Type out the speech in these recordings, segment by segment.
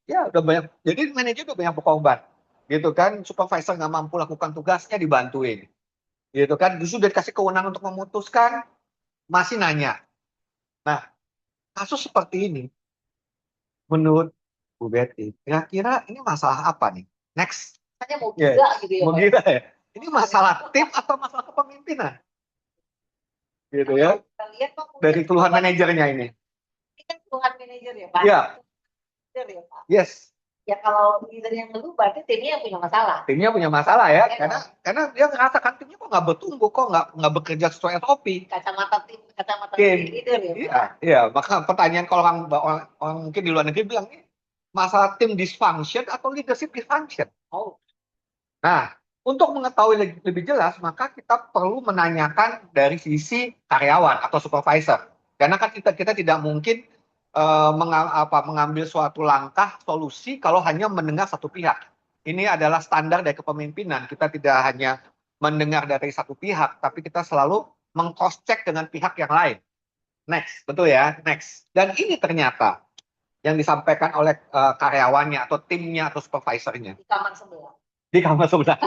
Ya, udah banyak. Jadi manajer udah banyak berkorban, gitu kan? Supervisor nggak mampu lakukan tugasnya dibantuin, gitu kan? Justru udah dikasih kewenangan untuk memutuskan, masih nanya. Nah, kasus seperti ini, menurut Bu Betty, kira-kira ini masalah apa nih? Next. Hanya mau Ya, gila gitu ya, mau Pak. gila ya? Ini masalah tim atau masalah kepemimpinan? Gitu Nah, ya? kalau kita lihat Pak, Dari mungkin keluhan manajernya ini. ini kan keluhan manajer ya Pak. Ya, Manajer ya Pak. yes. Ya kalau leader yang ngeluh berarti timnya yang punya masalah. Timnya punya masalah ya, Ya, karena dia ngerasa kan timnya kok nggak bertumbuh, kok nggak bekerja sesuai SOP. kacamata tim, kacamata Tim, leader ya iya, Pak. iya. Maka pertanyaan kalau orang mungkin di luar negeri bilang ini masalah tim dysfunction atau leadership dysfunction. Oh, Nah, untuk mengetahui lebih jelas, maka kita perlu menanyakan dari sisi karyawan atau supervisor. Karena kan kita tidak mungkin mengambil suatu langkah solusi kalau hanya mendengar satu pihak. Ini adalah standar dari kepemimpinan. Kita tidak hanya mendengar dari satu pihak, tapi kita selalu meng-cross check dengan pihak yang lain. Next, betul ya, next. Dan ini ternyata yang disampaikan oleh karyawannya atau timnya atau supervisornya di kamar sebelah. di kamar sebelah.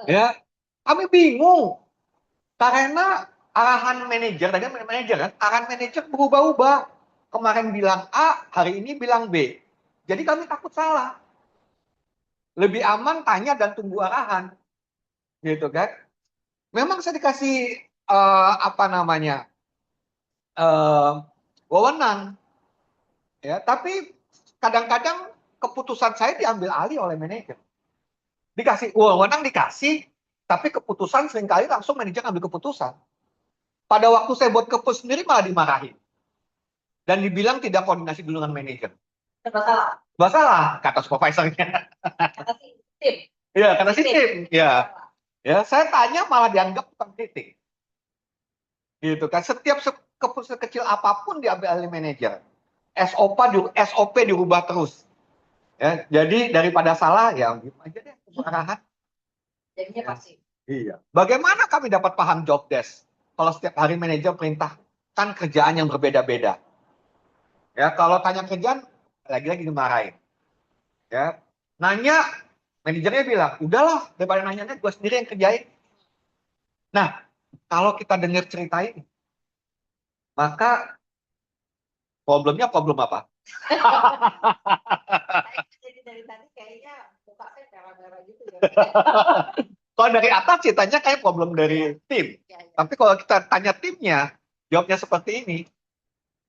Ya, kami bingung karena arahan manajer, tadi manajer kan, arahan manajer berubah-ubah. Kemarin bilang A, hari ini bilang B. Jadi kami takut salah. Lebih aman tanya dan tunggu arahan, gitu kan? Memang saya dikasih apa namanya uh, wewenang, ya. Tapi kadang-kadang keputusan saya diambil alih oleh manajer. Dikasih wewenang dikasih, tapi keputusan seringkali langsung manajer ambil keputusan. Pada waktu saya buat keputusan sendiri malah dimarahin. Dan dibilang tidak koordinasi dulu dengan manajer. Masalah. Masalah, kata supervisornya. Kata si tim. Ya, kata sistem. Ya, ya, saya tanya malah dianggap bukan kritik. Gitu kan. Setiap keputusan kecil apapun diambil oleh manajer. SOP dirubah terus. Ya, jadi daripada salah, ya gitu aja deh, arahan. Jadinya Ya. pasti. Iya. Bagaimana kami dapat paham job desk? Kalau setiap hari manajer perintahkan kerjaan yang berbeda-beda. Ya, kalau tanya kerjaan, lagi-lagi dimarahin. Ya, nanya, manajernya bilang, udahlah, daripada nanyanya gue sendiri yang kerjain. Nah, kalau kita dengar cerita ini, maka problemnya problem apa? Jadi dari tadi kayaknya muka saya merah-merah gitu ya. Kalau dari atas ceritanya kayak problem dari tim. Ya, ya. Tapi kalau kita tanya timnya, jawabnya seperti ini,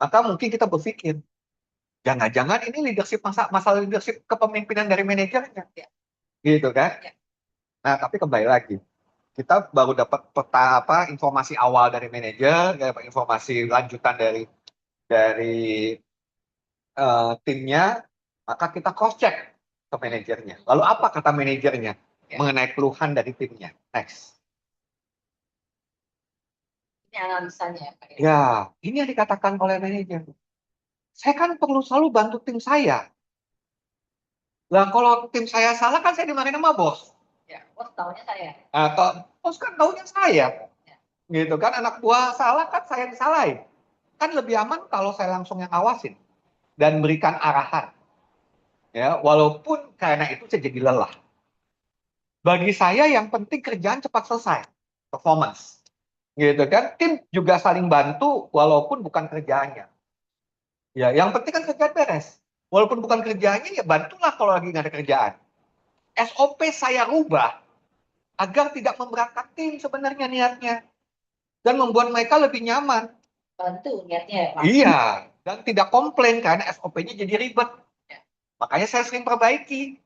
maka mungkin kita berpikir, jangan-jangan ini leadership masalah leadership kepemimpinan dari manajernya. Ya. Gitu kan? Ya. Nah, tapi kembali lagi. Kita baru dapat informasi awal dari manajer, dapat informasi lanjutan dari timnya, maka kita cross check ke manajernya. Lalu apa kata manajernya mengenai keluhan dari timnya? Next. Ini analisanya ya Pak. Ya, ini yang dikatakan oleh manajer. Saya kan perlu selalu bantu tim saya. Lah kalau tim saya salah kan saya dimarahin sama bos. Ya, bos tahunya saya. Atau bos kan tahunya saya. Ya. Gitu kan, anak buah salah kan saya disalahin. Kan lebih aman kalau saya langsung yang awasin dan berikan arahan. Ya, walaupun karena itu saya jadi lelah. Bagi saya yang penting kerjaan cepat selesai, performance. Gitu kan, tim juga saling bantu walaupun bukan kerjaannya. Ya, yang penting kan kerjaan beres. Walaupun bukan kerjaannya, ya bantulah kalau lagi nggak ada kerjaan. SOP saya rubah agar tidak memberatkan tim sebenarnya niatnya. Dan membuat mereka lebih nyaman. Bantu niatnya ya Pak. Iya, dan tidak komplain karena SOP-nya jadi ribet. Ya. Makanya saya sering perbaiki.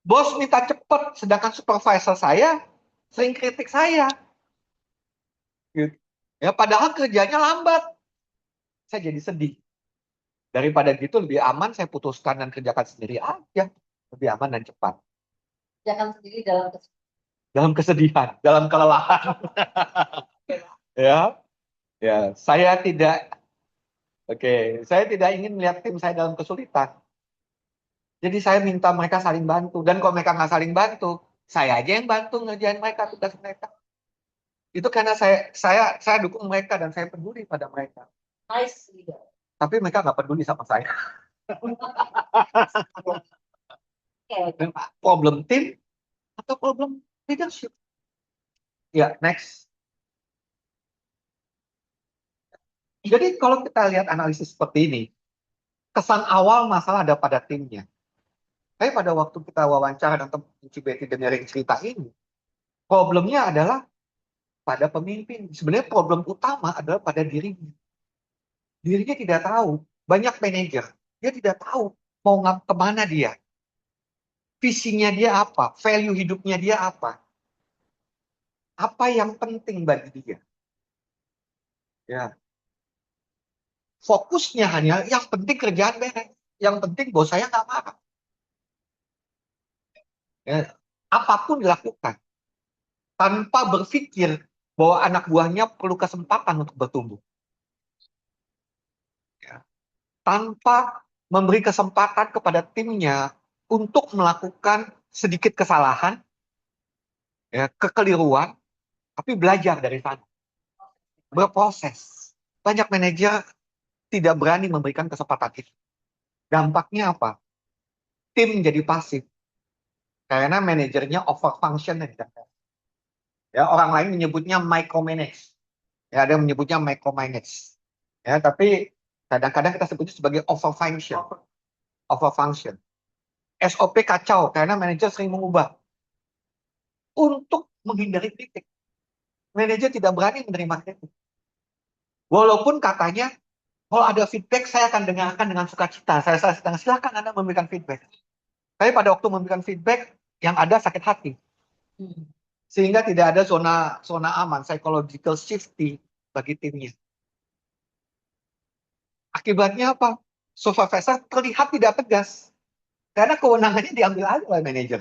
Bos minta cepat, sedangkan supervisor saya sering kritik saya. Gitu. Ya, padahal kerjanya lambat. Saya jadi sedih. Daripada gitu lebih aman saya putuskan dan kerjakan sendiri aja. Lebih aman dan cepat. Jangan sendiri dalam Dalam kesedihan, dalam kelelahan. Ya, ya, saya tidak ingin melihat tim saya dalam kesulitan. Jadi saya minta mereka saling bantu. Dan kalau mereka nggak saling bantu, saya aja yang bantu ngerjain mereka, tugas mereka. Itu karena saya dukung mereka dan saya peduli pada mereka. nice leader. Tapi mereka nggak peduli sama saya. Oke. Problem tim atau problem leadership? Ya, next. Jadi kalau kita lihat analisis seperti ini, kesan awal masalah ada pada timnya. Tapi pada waktu kita wawancara dan Ci Betty dengerin cerita ini, problemnya adalah pada pemimpin. Sebenarnya problem utama adalah pada dirinya. Dirinya tidak tahu. Banyak manajer, dia tidak tahu mau kemana dia. Visinya dia apa, value hidupnya dia apa yang penting bagi dia. Ya, fokusnya hanya yang penting kerjaan beres, yang penting bos saya nggak marah. Ya, apapun dilakukan tanpa berpikir bahwa anak buahnya perlu kesempatan untuk bertumbuh. Ya. Tanpa memberi kesempatan kepada timnya untuk melakukan sedikit kesalahan, ya, kekeliruan, tapi belajar dari sana, berproses. Banyak manajer tidak berani memberikan kesempatan itu. Dampaknya apa? Tim jadi pasif karena manajernya over function. Ya, orang lain menyebutnya micromanage. Ya, ada yang menyebutnya micromanage. Ya, tapi kadang-kadang kita sebutnya sebagai over function. Over function. SOP kacau karena manajer sering mengubah untuk menghindari kritik. Manajer tidak berani menerima kritik. Walaupun katanya, kalau ada feedback, saya akan dengarkan dengan sukacita. Saya sedang silakan Anda memberikan feedback. Tapi pada waktu memberikan feedback, yang ada sakit hati. Sehingga tidak ada zona aman, psychological safety bagi timnya. Akibatnya apa? Supervisor terlihat tidak tegas. Karena kewenangannya diambil alih oleh manajer.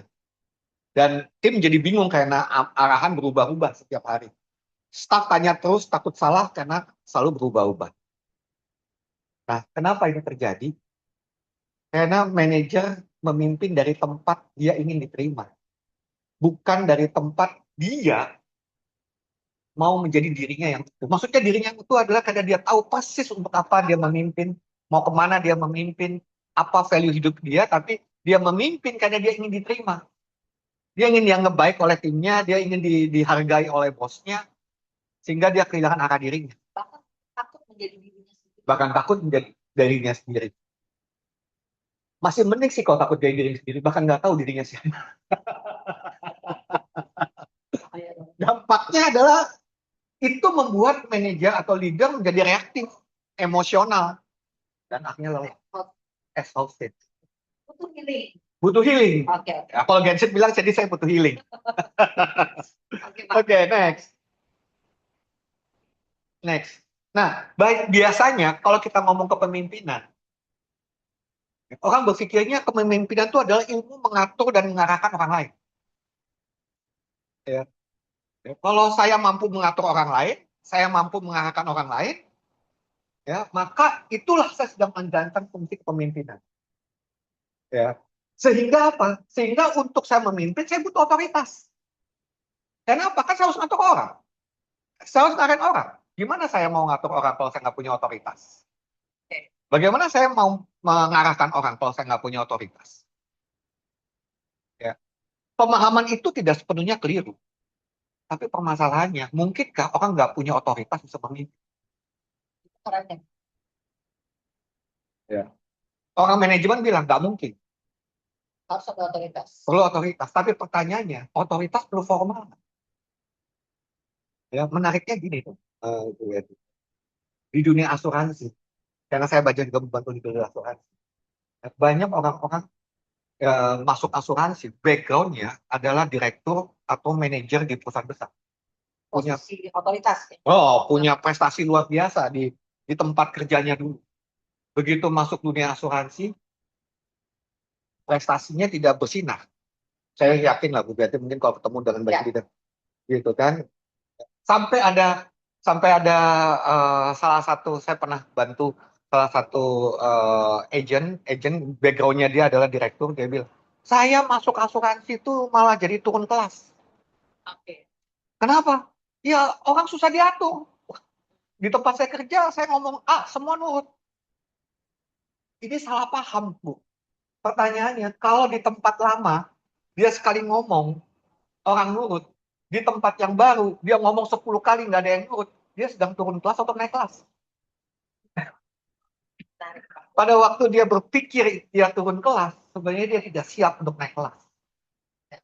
Dan tim jadi bingung karena arahan berubah-ubah setiap hari. Staff tanya terus, takut salah karena selalu berubah-ubah. Nah, kenapa ini terjadi? Karena manajer memimpin dari tempat dia ingin diterima. Bukan dari tempat dia mau menjadi dirinya yang utuh. Maksudnya dirinya yang utuh adalah karena dia tahu persis untuk apa dia memimpin, mau kemana dia memimpin, apa value hidup dia, tapi dia memimpin karena dia ingin diterima. Dia ingin dianggap baik oleh timnya, dia ingin dihargai oleh bosnya, sehingga dia kehilangan arah dirinya. Bahkan takut menjadi dirinya sendiri. Bahkan takut menjadi dirinya sendiri. Masih mending sih kalau takut jadi diri sendiri, bahkan nggak tahu dirinya siapa. Dampaknya adalah itu membuat manajer atau leader menjadi reaktif, emosional, dan akhirnya lelah, exhausted. Butuh healing. Butuh healing. Oke. Ya, kalau Genset bilang, jadi saya butuh healing. Oke, next. Next. Nah, biasanya kalau kita ngomong kepemimpinan, orang berpikirnya kepemimpinan itu adalah ilmu mengatur dan mengarahkan orang lain. Ya. Kalau saya mampu mengatur orang lain, saya mampu mengarahkan orang lain, ya, maka itulah saya sedang menjalankan fungsi kepemimpinan. Ya. Sehingga apa? Sehingga untuk saya memimpin, saya butuh otoritas. Kenapa? Kan saya harus ngatur orang. Saya harus ngarahin orang. Gimana saya mau ngatur orang kalau saya nggak punya otoritas? Bagaimana saya mau mengarahkan orang kalau saya nggak punya otoritas? Ya. Pemahaman itu tidak sepenuhnya keliru. Tapi permasalahannya, mungkinkah orang nggak punya otoritas bisa memimpin? Caranya. Ya. Orang manajemen bilang nggak mungkin. Harus ada otoritas. Perlu otoritas. Tapi pertanyaannya, otoritas perlu formal. Ya, menariknya gini tuh. Di dunia asuransi, karena saya baca juga membantu di dunia asuransi. Banyak orang-orang masuk asuransi, backgroundnya adalah direktur atau manajer di perusahaan besar. Punya Posisi otoritas. punya prestasi luar biasa di tempat kerjanya dulu. Begitu masuk dunia asuransi, prestasinya tidak bersinar. Saya yakin lah Bu Betty mungkin kalau ketemu dengan baik leader, gitu kan. Sampai ada salah satu, saya pernah bantu salah satu agent backgroundnya dia adalah direktur, dia bilang saya masuk asuransi itu malah jadi turun kelas. Oke. Kenapa? Ya orang susah diatur. Di tempat saya kerja saya ngomong semua nurut. Ini salah paham, Bu. Pertanyaannya, kalau di tempat lama, dia sekali ngomong, orang nurut. Di tempat yang baru, dia ngomong 10 kali, nggak ada yang nurut. Dia sedang turun kelas atau naik kelas. Pada waktu dia berpikir dia turun kelas, sebenarnya dia tidak siap untuk naik kelas.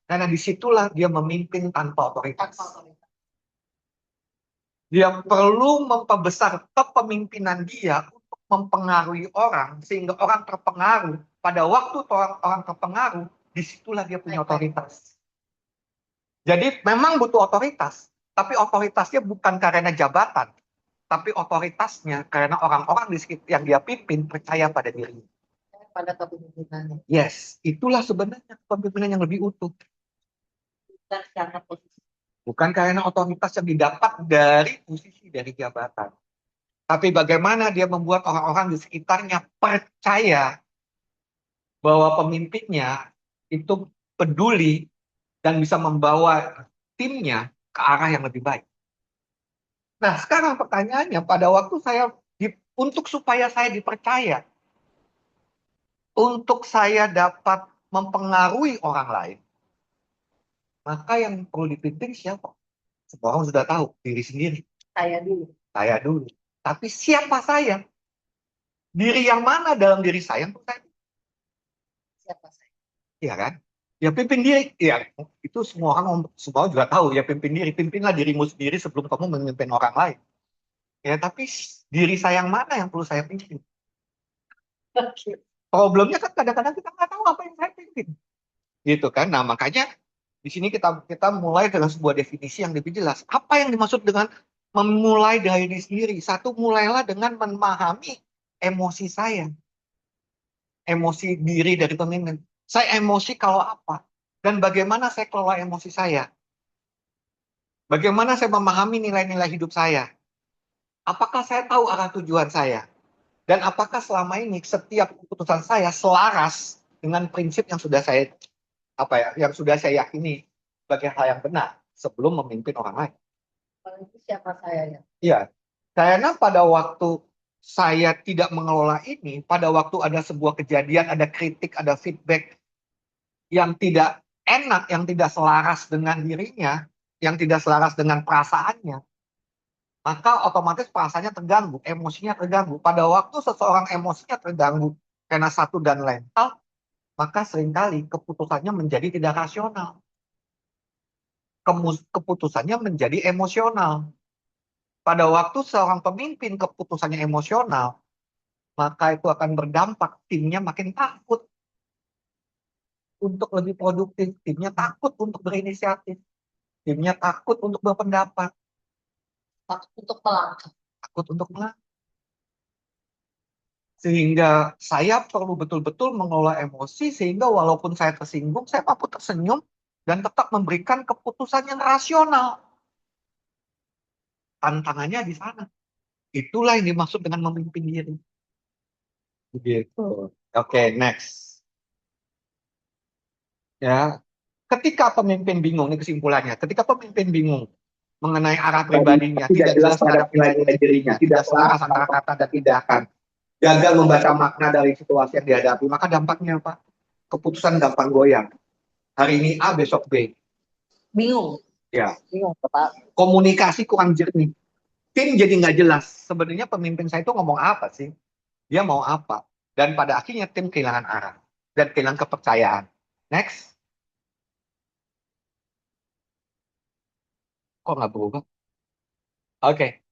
Karena disitulah dia memimpin tanpa otoritas. Dia perlu memperbesar kepemimpinan dia untuk mempengaruhi orang, sehingga orang terpengaruh. Pada waktu orang terpengaruh, disitulah dia punya otoritas. Jadi memang butuh otoritas, tapi otoritasnya bukan karena jabatan, tapi otoritasnya karena orang-orang di sekitar yang dia pimpin percaya pada dirinya. Pada kepemimpinannya. Yes, itulah sebenarnya kepemimpinan yang lebih utuh. Bukan karena posisi. Bukan karena otoritas yang didapat dari posisi, dari jabatan. Tapi bagaimana dia membuat orang-orang di sekitarnya percaya bahwa pemimpinnya itu peduli dan bisa membawa timnya ke arah yang lebih baik. Nah, sekarang pertanyaannya, pada waktu untuk supaya saya dipercaya, untuk saya dapat mempengaruhi orang lain, maka yang perlu dipimpin siapa? Semua orang sudah tahu, diri sendiri. Saya dulu. Saya dulu. Tapi siapa saya? Diri yang mana dalam diri saya? Siapa saya? Iya kan? Ya pimpin diri. Ya, itu semua orang juga tahu. Ya pimpin diri. Pimpinlah dirimu sendiri sebelum kamu memimpin orang lain. Ya, tapi diri saya yang mana yang perlu saya pimpin? Problemnya kan kadang-kadang kita nggak tahu apa yang saya pimpin. Gitu kan? Nah, makanya di sini kita mulai dengan sebuah definisi yang lebih jelas. Apa yang dimaksud dengan memulai dari diri sendiri? Satu, mulailah dengan memahami emosi saya. Emosi diri dari pemimpin. Saya emosi kalau apa? Dan bagaimana saya kelola emosi saya? Bagaimana saya memahami nilai-nilai hidup saya? Apakah saya tahu arah tujuan saya? Dan apakah selama ini setiap keputusan saya selaras dengan prinsip yang sudah saya yakini sebagai hal yang benar sebelum memimpin orang lain? Itu siapa saya ya? Iya, karena pada waktu saya tidak mengelola ini, pada waktu ada sebuah kejadian, ada kritik, ada feedback yang tidak enak, yang tidak selaras dengan dirinya, yang tidak selaras dengan perasaannya, maka otomatis perasaannya terganggu, emosinya terganggu. Pada waktu seseorang emosinya terganggu karena satu dan lain hal, maka seringkali keputusannya menjadi tidak rasional. Keputusannya menjadi emosional. Pada waktu seorang pemimpin keputusannya emosional, maka itu akan berdampak timnya makin takut untuk lebih produktif, timnya takut untuk berinisiatif, timnya takut untuk berpendapat, Takut untuk melangkah. takut untuk melangkah. Sehingga saya perlu betul-betul mengelola emosi sehingga walaupun saya tersinggung, saya mampu tersenyum dan tetap memberikan keputusan yang rasional. Tantangannya di sana. Itulah yang dimaksud dengan memimpin diri. Begitu. Oke, next. Ya, ketika pemimpin bingung, ini kesimpulannya. Ketika pemimpin bingung mengenai arah pribadinya, tidak jelas terhadap nilai-nilai dirinya, tidak selaras antara kata dan tindakan, gagal membaca makna dari situasi yang dihadapi, maka dampaknya apa? Keputusan gampang goyang. Hari ini A, besok B. Bingung. Ya. Bingung, Pak. Komunikasi kurang jernih. Tim jadi nggak jelas. Sebenarnya pemimpin saya itu ngomong apa sih? Dia mau apa? Dan pada akhirnya tim kehilangan arah dan kehilangan kepercayaan. Next. Kok nggak berubah? Oke.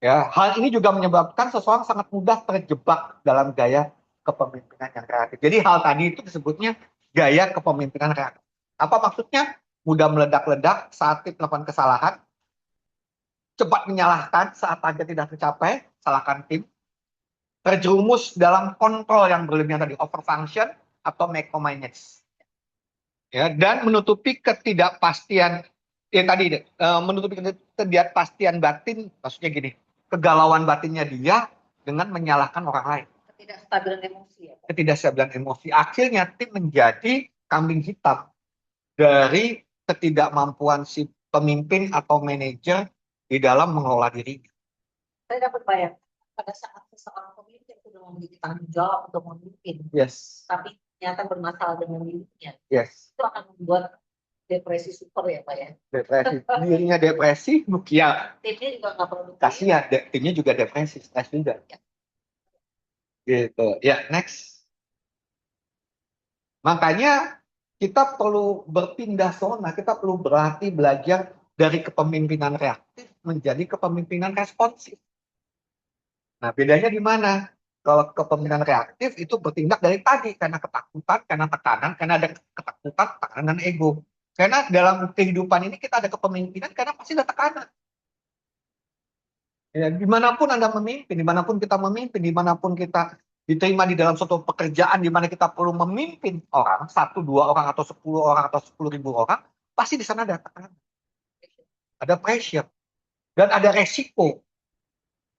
Ya, hal ini juga menyebabkan seseorang sangat mudah terjebak dalam gaya kepemimpinan yang reaktif. Jadi hal tadi itu disebutnya gaya kepemimpinan reaktif. Apa maksudnya? Mudah meledak-ledak saat tim melakukan kesalahan, cepat menyalahkan saat target tidak tercapai, salahkan tim, terjerumus dalam kontrol yang berlebihan tadi, overfunction atau micromanage. Ya, dan menutupi ketidakpastian menutupi ketidakpastian batin, maksudnya gini, kegalauan batinnya dia dengan menyalahkan orang lain. Ketidakstabilan emosi ya. Ketidakstabilan emosi. Akhirnya tim menjadi kambing hitam dari ketidakmampuan si pemimpin atau manajer di dalam mengelola diri. Saya dapat bayang pada saat seseorang pemimpin sudah memiliki tanggung jawab untuk memimpin, Yes. tapi ternyata bermasalah dengan dirinya, Yes. itu akan membuat depresi super ya Pak ya. Depresi. Dirinya depresi, ya Timnya juga nggak produktif. kasihan. Timnya juga depresi, stres juga. Ya. Gitu. Ya, next. Makanya kita perlu berpindah zona, kita perlu berlatih belajar dari kepemimpinan reaktif menjadi kepemimpinan responsif. Nah, bedanya di mana? Kalau kepemimpinan reaktif itu bertindak dari tadi karena ketakutan, karena tekanan, karena ada ketakutan, tekanan, dan ego. Karena dalam kehidupan ini kita ada kepemimpinan karena pasti ada tekanan. Ya, dimanapun Anda memimpin, dimanapun kita memimpin, dimanapun kita diterima di dalam suatu pekerjaan di mana kita perlu memimpin orang, 1, 2 orang, atau 10 orang, atau 10.000 orang, pasti di sana ada tekanan, ada pressure, dan ada resiko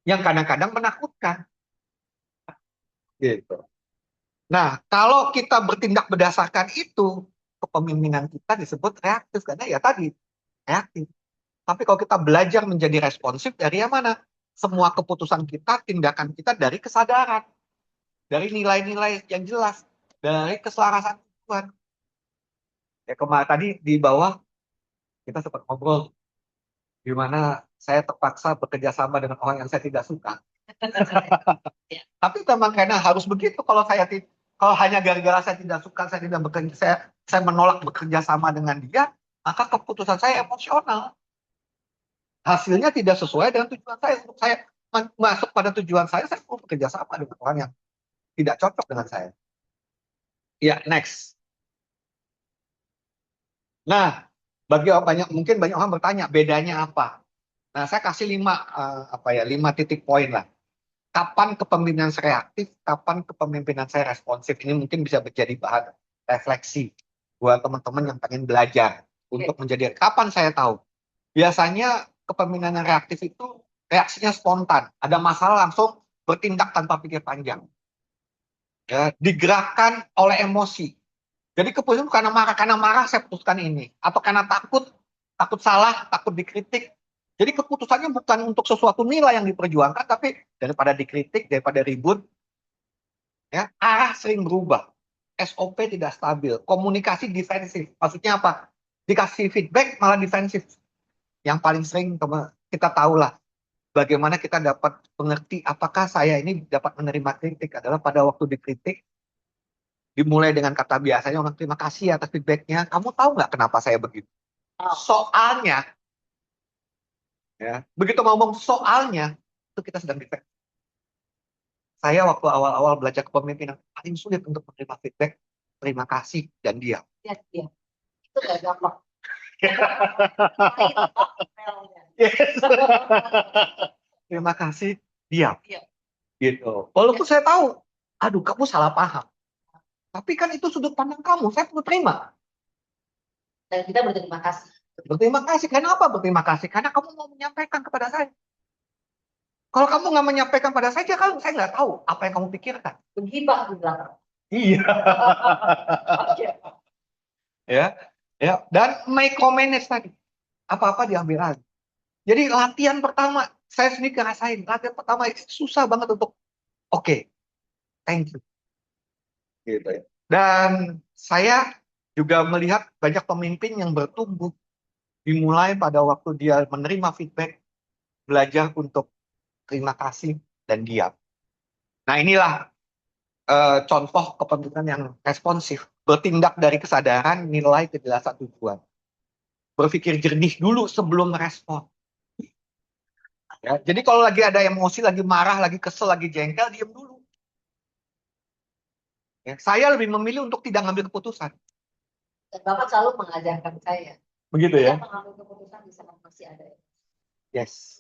yang kadang-kadang menakutkan. Gitu. Nah, kalau kita bertindak berdasarkan itu, kepemimpinan kita disebut reaktif, karena ya tadi, reaktif. Tapi kalau kita belajar menjadi responsif, dari yang mana? Semua keputusan kita, tindakan kita dari kesadaran. Dari nilai-nilai yang jelas, dari keselarasan Tuhan. Ya kemarin tadi di bawah kita sempat ngobrol di mana saya terpaksa bekerja sama dengan orang yang saya tidak suka. Tapi memang karena harus begitu. Kalau hanya gara-gara saya tidak suka, saya tidak bekerja, saya menolak bekerja sama dengan dia, maka keputusan saya emosional. Hasilnya tidak sesuai dengan tujuan saya. Untuk saya masuk pada tujuan saya perlu bekerja sama dengan orang yang tidak cocok dengan saya. Ya, next. Nah, mungkin banyak orang bertanya bedanya apa. Nah, saya kasih 5 titik poin lah. Kapan kepemimpinan saya reaktif, kapan kepemimpinan saya responsif. Ini mungkin bisa menjadi bahan refleksi buat teman-teman yang pengen belajar untuk menjadi. Kapan saya tahu? Biasanya kepemimpinan yang reaktif itu reaksinya spontan. Ada masalah langsung bertindak tanpa pikir panjang. Ya, digerakkan oleh emosi. Jadi keputusan karena marah saya putuskan ini, atau karena takut salah, takut dikritik. Jadi keputusannya bukan untuk sesuatu nilai yang diperjuangkan, tapi daripada dikritik, daripada ribut, ya arah sering berubah. SOP tidak stabil, komunikasi defensif. Maksudnya apa? Dikasih feedback malah defensif. Yang paling sering kita tahu lah, bagaimana kita dapat mengerti apakah saya ini dapat menerima kritik adalah pada waktu dikritik. Dimulai dengan kata biasanya orang terima kasih atas feedbacknya. Kamu tahu nggak kenapa saya begitu? Soalnya, ya, begitu ngomong soalnya, itu kita sedang defect. Saya waktu awal-awal belajar kepemimpinan paling sulit untuk menerima feedback, terima kasih dan diam. Ya, ya. Itu gak gampang. Yes. Terima kasih, diam. Iya. Gitu. Walaupun saya tahu, aduh kamu salah paham. Tapi kan itu sudut pandang kamu, saya perlu terima. Dan kita berterima kasih. Berterima kasih. Kenapa berterima kasih? Karena kamu mau menyampaikan kepada saya. Kalau kamu nggak menyampaikan pada saya nggak tahu apa yang kamu pikirkan. Menghibah di belakang. Iya. Ya, ya. Dan micromanage tadi. Apa-apa diambil lagi. Jadi latihan pertama, saya sendiri ngerasain. Latihan pertama susah banget untuk, oke, thank you. Gitu ya. Dan saya juga melihat banyak pemimpin yang bertumbuh. Dimulai pada waktu dia menerima feedback, belajar untuk terima kasih dan diam. Nah inilah contoh kepemimpinan yang responsif. Bertindak dari kesadaran, nilai, kejelasan tujuan. Berpikir jernih dulu sebelum merespon. Ya, jadi kalau lagi ada emosi, lagi marah, lagi kesel, lagi jengkel, diam dulu. Ya, saya lebih memilih untuk tidak ngambil keputusan. Dan Bapak selalu mengajarkan saya. Begitu ya? Mengambil keputusan di saat masih ada. Yes.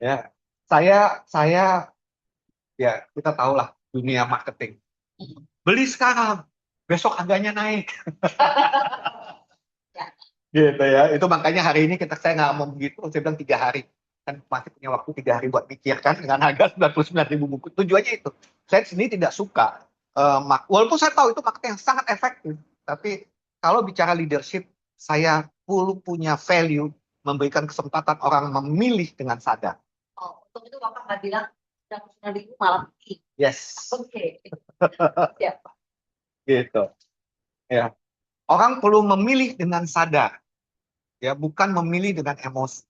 Ya, saya ya kita tahulah dunia marketing. Beli sekarang, besok harganya naik. Gitu ya. Itu makanya hari ini saya nggak mau begitu. Saya bilang 3 hari. Kan masih punya waktu 3 hari buat mikir kan dengan harga 99.000 buku. Tujuannya itu. Saya sendiri tidak suka. Walaupun saya tahu itu marketing yang sangat efektif. Tapi kalau bicara leadership, saya perlu punya value memberikan kesempatan orang memilih dengan sadar. Oh, untuk itu Bapak nggak bilang 150.000 malam ini. Yes. Oke. Siap. Gitu. Ya. Orang perlu memilih dengan sadar, ya, bukan memilih dengan emosi.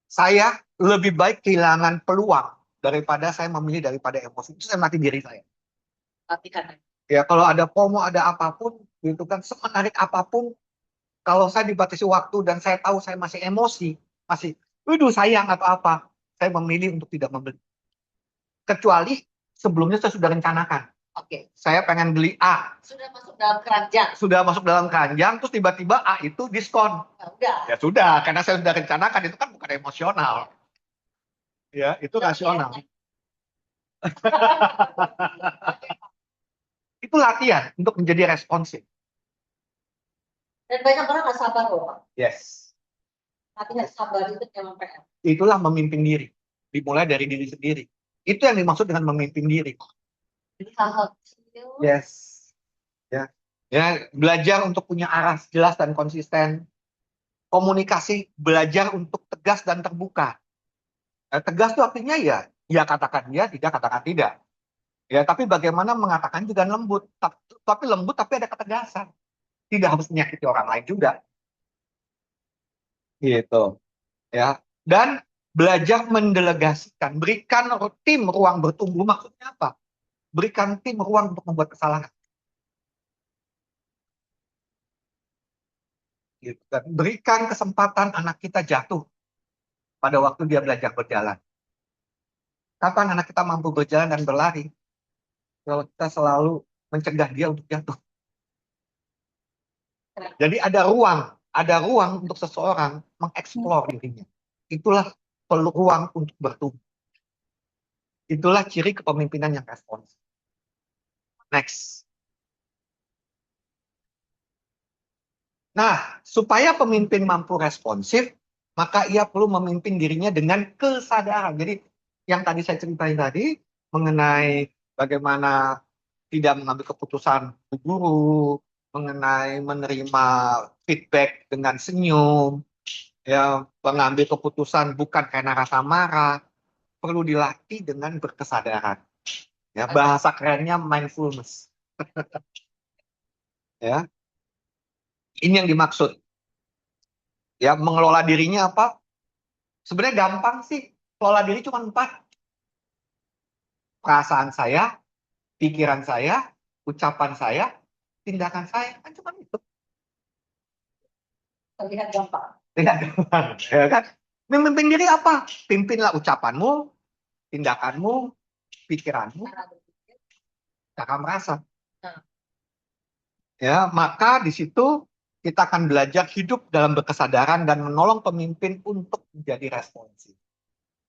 Saya lebih baik kehilangan peluang daripada saya memilih daripada emosi. Itu saya mati diri saya. Latihan. Ya, kalau ada FOMO, ada apapun, gitu kan, semenarik apapun, kalau saya dibatasi waktu dan saya tahu saya masih emosi, masih, waduh sayang atau apa, saya memilih untuk tidak membeli. Kecuali sebelumnya saya sudah rencanakan. Oke. Saya pengen beli A. Sudah masuk dalam keranjang. Sudah masuk dalam keranjang, terus tiba-tiba A itu diskon. Nah, udah. Ya sudah, karena saya sudah rencanakan, itu kan bukan emosional. Ya, itu rasional. Itu latihan untuk menjadi responsif. Dan banyak orang nggak sabar loh. Yes. Tapi nggak sabar itu memang PR. Itulah memimpin diri. Dimulai dari diri sendiri. Itu yang dimaksud dengan memimpin diri. Jadi hal-hal kecil. Yes. Ya. Ya, belajar untuk punya arah jelas dan konsisten. Komunikasi, belajar untuk tegas dan terbuka. Tegas itu artinya ya katakan ya, tidak katakan tidak. Ya, tapi bagaimana mengatakan juga lembut. Tapi lembut tapi ada ketegasan. Tidak harus menyakiti orang lain juga. Gitu. Ya. Dan belajar mendelegasikan, berikan tim ruang bertumbuh. Maksudnya apa? Berikan tim ruang untuk membuat kesalahan. Gitu. Dan berikan kesempatan anak kita jatuh pada waktu dia belajar berjalan. Kapan anak kita mampu berjalan dan berlari? Kalau kita selalu mencegah dia untuk jatuh. Jadi ada ruang untuk seseorang mengeksplor dirinya. Itulah peluang untuk bertumbuh. Itulah ciri kepemimpinan yang responsif. Next. Nah, supaya pemimpin mampu responsif, maka ia perlu memimpin dirinya dengan kesadaran. Jadi, yang tadi saya ceritain tadi, mengenai bagaimana tidak mengambil keputusan guru, mengenai menerima feedback dengan senyum, ya, mengambil keputusan bukan karena rasa marah, perlu dilatih dengan berkesadaran. Ya, bahasa kerennya mindfulness. Ya, ini yang dimaksud. Ya, mengelola dirinya apa? Sebenarnya gampang sih. Kelola diri cuma 4. Perasaan saya, pikiran saya, ucapan saya, tindakan saya. Kan cuma itu. Terlihat gampang. Tidak gampang. Ya kan? Memimpin diri apa? Pimpinlah ucapanmu, tindakanmu, pikiranmu, cara merasa. Ya, maka di situ kita akan belajar hidup dalam berkesadaran dan menolong pemimpin untuk menjadi responsif.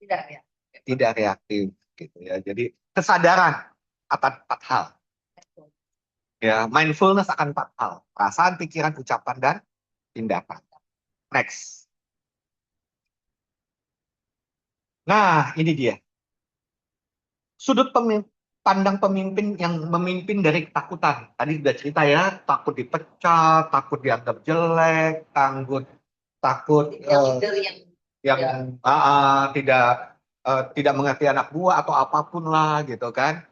Tidak ya. Tidak reaktif gitu ya. Jadi kesadaran akan 4 hal. Ya, mindfulness akan 4 hal. Perasaan, pikiran, ucapan, dan tindakan. Next. Nah, ini dia. Sudut pandang pemimpin yang memimpin dari ketakutan. Tadi sudah cerita ya, takut dipecat, takut dianggap jelek, takut yang tidak mengerti anak buah atau apapun lah gitu kan.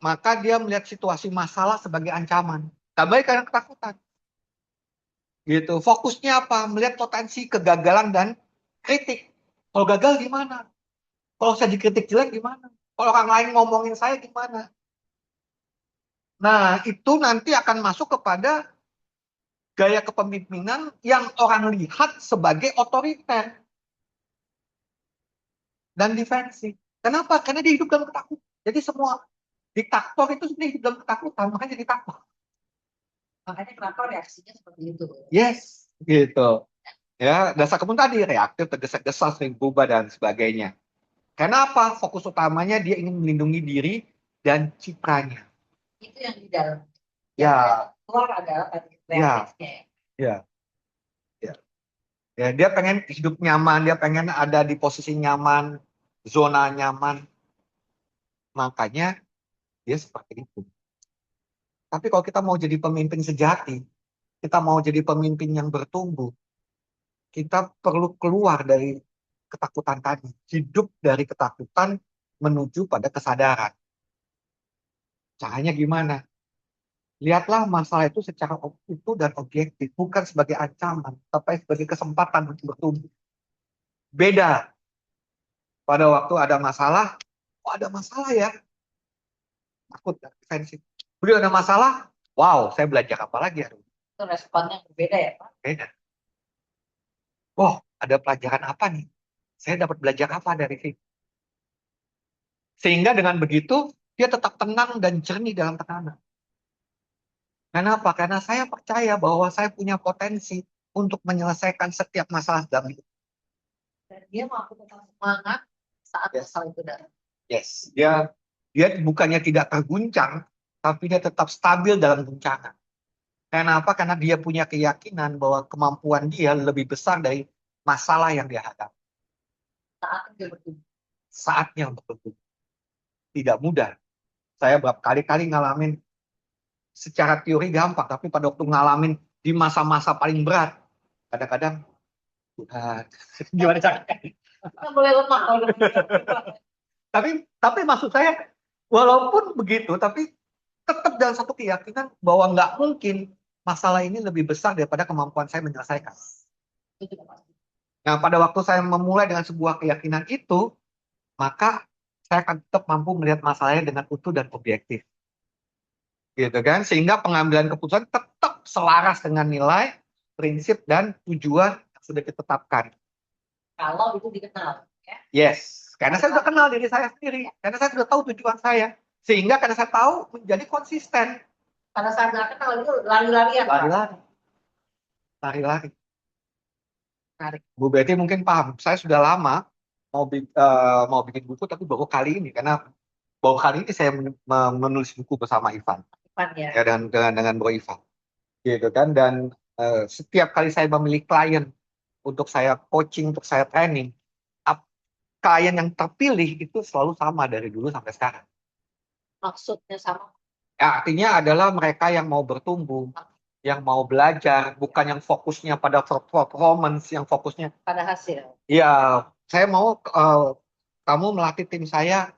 Maka dia melihat situasi masalah sebagai ancaman. Tak baik karena ketakutan. Gitu. Fokusnya apa? Melihat potensi kegagalan dan kritik. Kalau gagal gimana? Kalau saya dikritik jelek gimana? Kalau orang lain ngomongin saya gimana? Nah, itu nanti akan masuk kepada gaya kepemimpinan yang orang lihat sebagai otoriter dan defensif. Kenapa? Karena dia hidup dalam ketakutan. Jadi semua diktator itu sebenarnya hidup dalam ketakutan, makanya jadi takut. Makanya kenapa reaksinya seperti itu. Yes, gitu. Ya, dasar kemun tadi reaktif, tergesa-gesa, sering berubah dan sebagainya. Kenapa? Fokus utamanya dia ingin melindungi diri dan citranya. Itu yang di dalam. Ya. Yang keluar adalah reaktifnya. Ya. Ya. Ya, dia pengen hidup nyaman, dia pengen ada di posisi nyaman, zona nyaman. Makanya dia seperti itu. Tapi kalau kita mau jadi pemimpin sejati, kita mau jadi pemimpin yang bertumbuh, kita perlu keluar dari ketakutan tadi. Hidup dari ketakutan menuju pada kesadaran. Caranya gimana? Lihatlah masalah itu secara utuh dan objektif, bukan sebagai ancaman, tapi sebagai kesempatan untuk bertumbuh. Beda pada waktu ada masalah, oh ada masalah ya, takut ya, defensif. Begitu ada masalah, wow, saya belajar apa lagi ya? Itu responnya berbeda ya Pak. Beda. Oh, ada pelajaran apa nih? Saya dapat belajar apa dari sini? Sehingga dengan begitu, dia tetap tenang dan jernih dalam tekanan. Kenapa? Karena saya percaya bahwa saya punya potensi untuk menyelesaikan setiap masalah dalam hidup. Dan dia mampu tetap semangat saat Yes. masalah itu datang. Yes, dia bukannya tidak terguncang, tapi dia tetap stabil dalam guncangan. Kenapa? Karena dia punya keyakinan bahwa kemampuan dia lebih besar dari masalah yang dia hadapi. Saat dia bertumbuh. Saatnya untuk bertumbuh. Tidak mudah. Saya berkali-kali ngalamin secara teori gampang, tapi pada waktu ngalamin di masa-masa paling berat, kadang-kadang Tuhan, gimana caranya? Kita boleh lemah kalau udah Tapi maksud saya, walaupun begitu, tapi tetap dalam satu keyakinan bahwa nggak mungkin masalah ini lebih besar daripada kemampuan saya menyelesaikan. itu juga pasti. Nah, pada waktu saya memulai dengan sebuah keyakinan itu, maka saya akan tetap mampu melihat masalahnya dengan utuh dan objektif. Gitu kan? Sehingga pengambilan keputusan tetap selaras dengan nilai, prinsip, dan tujuan yang sudah ditetapkan. Kalau itu dikenal. Ya. Yes, karena saya sudah kenal diri saya sendiri. Karena saya sudah tahu tujuan saya. Sehingga karena saya tahu menjadi konsisten. Karena saya nggak kenal itu lari-larian. Pak. Lari-lari. Lari-lari. Menarik. Bu Betty mungkin paham. Saya sudah lama mau bikin buku, tapi baru kali ini. Karena baru kali ini saya menulis buku bersama Ivan. Ivan ya. Ya, dengan Bro Ivan. Gitu kan. Dan setiap kali saya memilih klien untuk saya coaching, untuk saya training, klien yang terpilih itu selalu sama dari dulu sampai sekarang. Maksudnya sama. Ya, artinya adalah mereka yang mau bertumbuh, yang mau belajar, bukan yang fokusnya pada performance, yang fokusnya pada hasil. ya, saya mau kamu melatih tim saya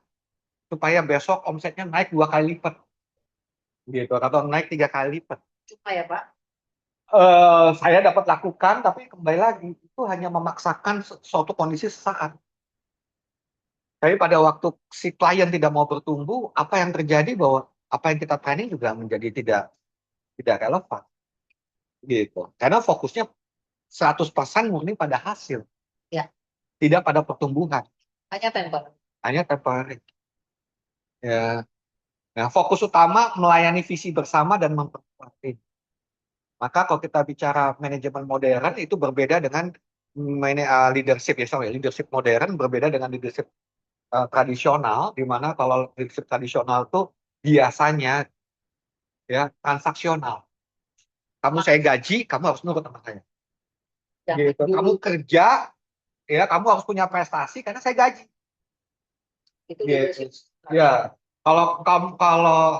supaya besok omsetnya naik 2 kali lipat, gitu, atau naik 3 kali lipat. Cuma ya Pak. Saya dapat lakukan, tapi kembali lagi itu hanya memaksakan suatu kondisi sesaat. Tapi pada waktu si klien tidak mau bertumbuh, apa yang terjadi bahwa apa yang kita training juga menjadi tidak relevan, gitu. Karena fokusnya 100% murni pada hasil, Ya. tidak pada pertumbuhan, Hanya temper. hanya temporary. Ya. Nah, fokus utama melayani visi bersama dan memperkuat tim. Maka kalau kita bicara manajemen modern itu berbeda dengan leadership ya, sorry, leadership modern berbeda dengan leadership tradisional, di mana kalau leadership tradisional itu biasanya ya transaksional. Kamu saya gaji, kamu harus nurut sama saya. Gitu. Kamu kerja, ya kamu harus punya prestasi karena saya gaji. Itu Gitu. Ya, kalau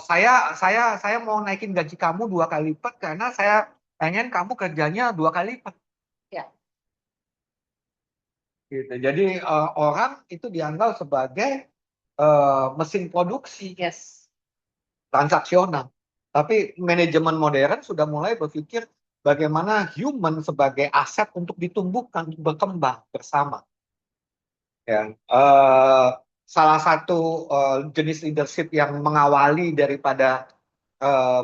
saya mau naikin gaji kamu 2 kali lipat karena saya pengen kamu kerjanya 2 kali lipat. Ya. Gitu. Jadi orang itu dianggap sebagai mesin produksi, Yes. transaksional. Tapi manajemen modern sudah mulai berpikir bagaimana human sebagai aset untuk ditumbuhkan, berkembang bersama. Ya, salah satu jenis leadership yang mengawali daripada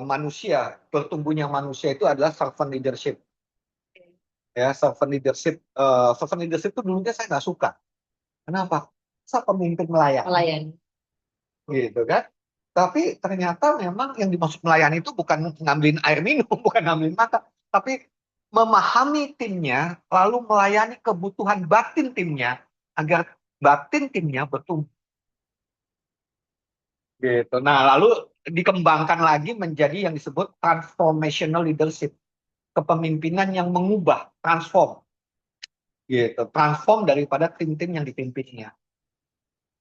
manusia, bertumbuhnya manusia itu adalah servant leadership. Ya, servant leadership itu dulunya saya nggak suka. Kenapa? Saya pemimpin melayani. Melayani. Gitu kan? Tapi ternyata memang yang dimaksud melayani itu bukan ngambilin air minum, bukan ngambilin makan, tapi memahami timnya, lalu melayani kebutuhan batin timnya agar batin timnya bertumbuh. Gitu. Nah, lalu dikembangkan lagi menjadi yang disebut transformational leadership, kepemimpinan yang mengubah, transform. Gitu. Transform daripada tim-tim yang dipimpinnya.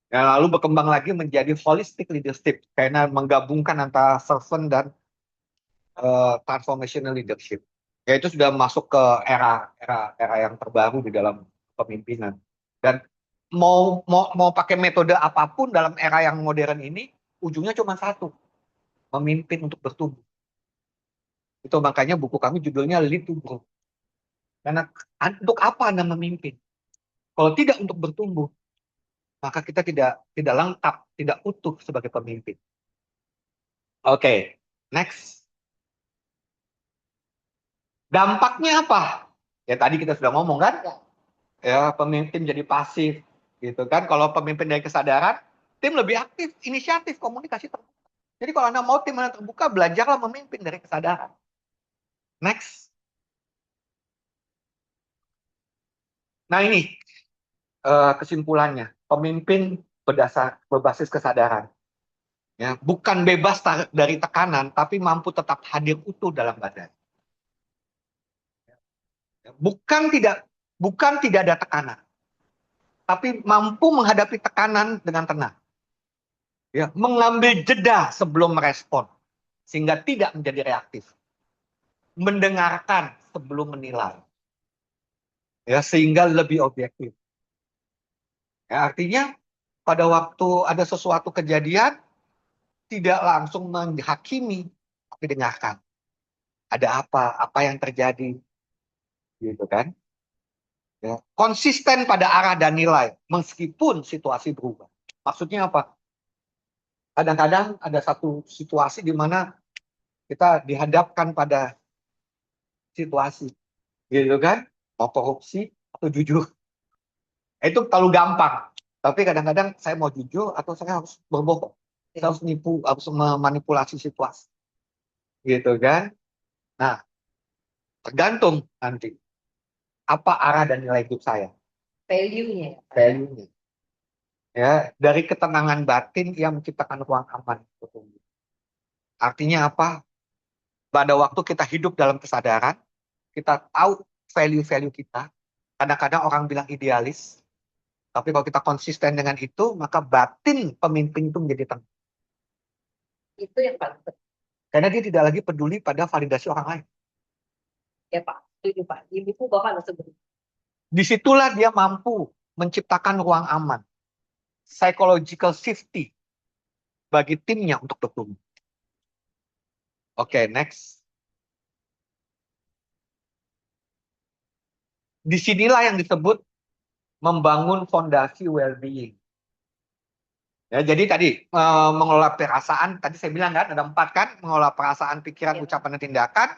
Ya, lalu berkembang lagi menjadi holistic leadership karena menggabungkan antara servant dan transformational leadership. Ya itu sudah masuk ke era yang terbaru di dalam kepemimpinan. Dan mau pakai metode apapun dalam era yang modern ini, ujungnya cuma satu, memimpin untuk bertumbuh. Itu makanya buku kami judulnya Lead to Grow. Karena untuk apa Anda memimpin? Kalau tidak untuk bertumbuh, maka kita tidak lengkap, tidak utuh sebagai pemimpin. Oke, next. Dampaknya apa? Ya tadi kita sudah ngomong kan, ya pemimpin jadi pasif, gitu kan. Kalau pemimpin dari kesadaran, tim lebih aktif, inisiatif, komunikasi terbuka. Jadi kalau Anda mau tim Anda terbuka, belajarlah memimpin dari kesadaran. Next. Nah ini kesimpulannya, pemimpin berbasis kesadaran. Ya, bukan bebas dari tekanan, tapi mampu tetap hadir utuh dalam badan. Bukan tidak ada tekanan, tapi mampu menghadapi tekanan dengan tenang. Ya, mengambil jeda sebelum merespon, sehingga tidak menjadi reaktif. Mendengarkan sebelum menilai, ya, sehingga lebih objektif. Ya, artinya pada waktu ada sesuatu kejadian, tidak langsung menghakimi, tapi dengarkan. Ada apa yang terjadi, gitu kan? Ya, konsisten pada arah dan nilai meskipun situasi berubah. Maksudnya apa? Kadang-kadang ada satu situasi di mana kita dihadapkan pada situasi, gitu kan? Mau korupsi atau jujur. Itu terlalu gampang. Tapi kadang-kadang saya mau jujur atau saya harus berbohong. Saya harus nipu, harus memanipulasi situasi. Gitu kan? Nah, tergantung nanti apa arah dan nilai hidup saya. Value-nya. Value-nya. Ya, dari ketenangan batin yang menciptakan ruang aman. Artinya apa? Pada waktu kita hidup dalam kesadaran, kita tahu value-value kita. Kadang-kadang orang bilang idealis, tapi kalau kita konsisten dengan itu, maka batin pemimpin itu menjadi tenang. Itu yang paling penting. Karena dia tidak lagi peduli pada validasi orang lain. Ya Pak, setuju Pak. Di buku Bapak sebut. Disitulah dia mampu menciptakan ruang aman, psychological safety bagi timnya untuk bertumbuh. Oke, next. Disinilah yang disebut membangun fondasi well-being. Ya, jadi tadi mengelola perasaan, tadi saya bilang kan ada 4 kan, mengelola perasaan, pikiran, ucapan, dan tindakan,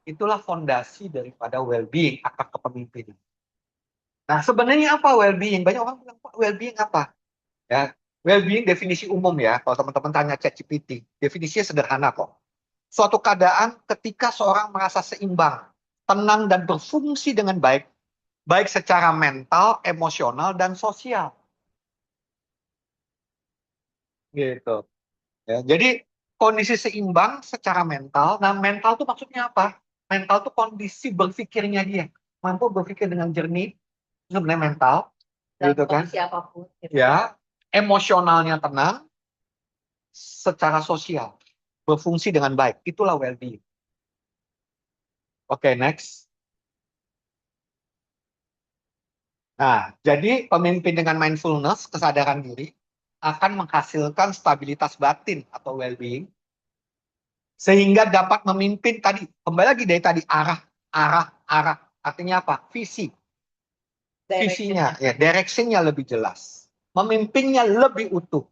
itulah fondasi daripada well-being, akar kepemimpinan. Nah, sebenarnya apa well-being? Banyak orang bilang, Pak, well-being apa? Ya, well-being definisi umum ya, kalau teman-teman tanya ChatGPT, definisinya sederhana kok. Suatu keadaan ketika seorang merasa seimbang, tenang, dan berfungsi dengan baik, baik secara mental, emosional, dan sosial. Gitu. Ya, jadi kondisi seimbang secara mental. Nah, mental itu maksudnya apa? Mental itu kondisi berpikirnya dia. Mampu berpikir dengan jernih, itu sebenarnya mental. Dalam Gitu kan? kondisi apapun. Gitu. Ya, emosionalnya tenang, secara sosial. Berfungsi dengan baik. Itulah well-being. Oke, next. Nah, jadi pemimpin dengan mindfulness, kesadaran diri, akan menghasilkan stabilitas batin atau well-being, sehingga dapat memimpin tadi, kembali lagi dari tadi, arah, artinya apa? Visinya, ya, directionnya lebih jelas. Memimpinnya lebih utuh,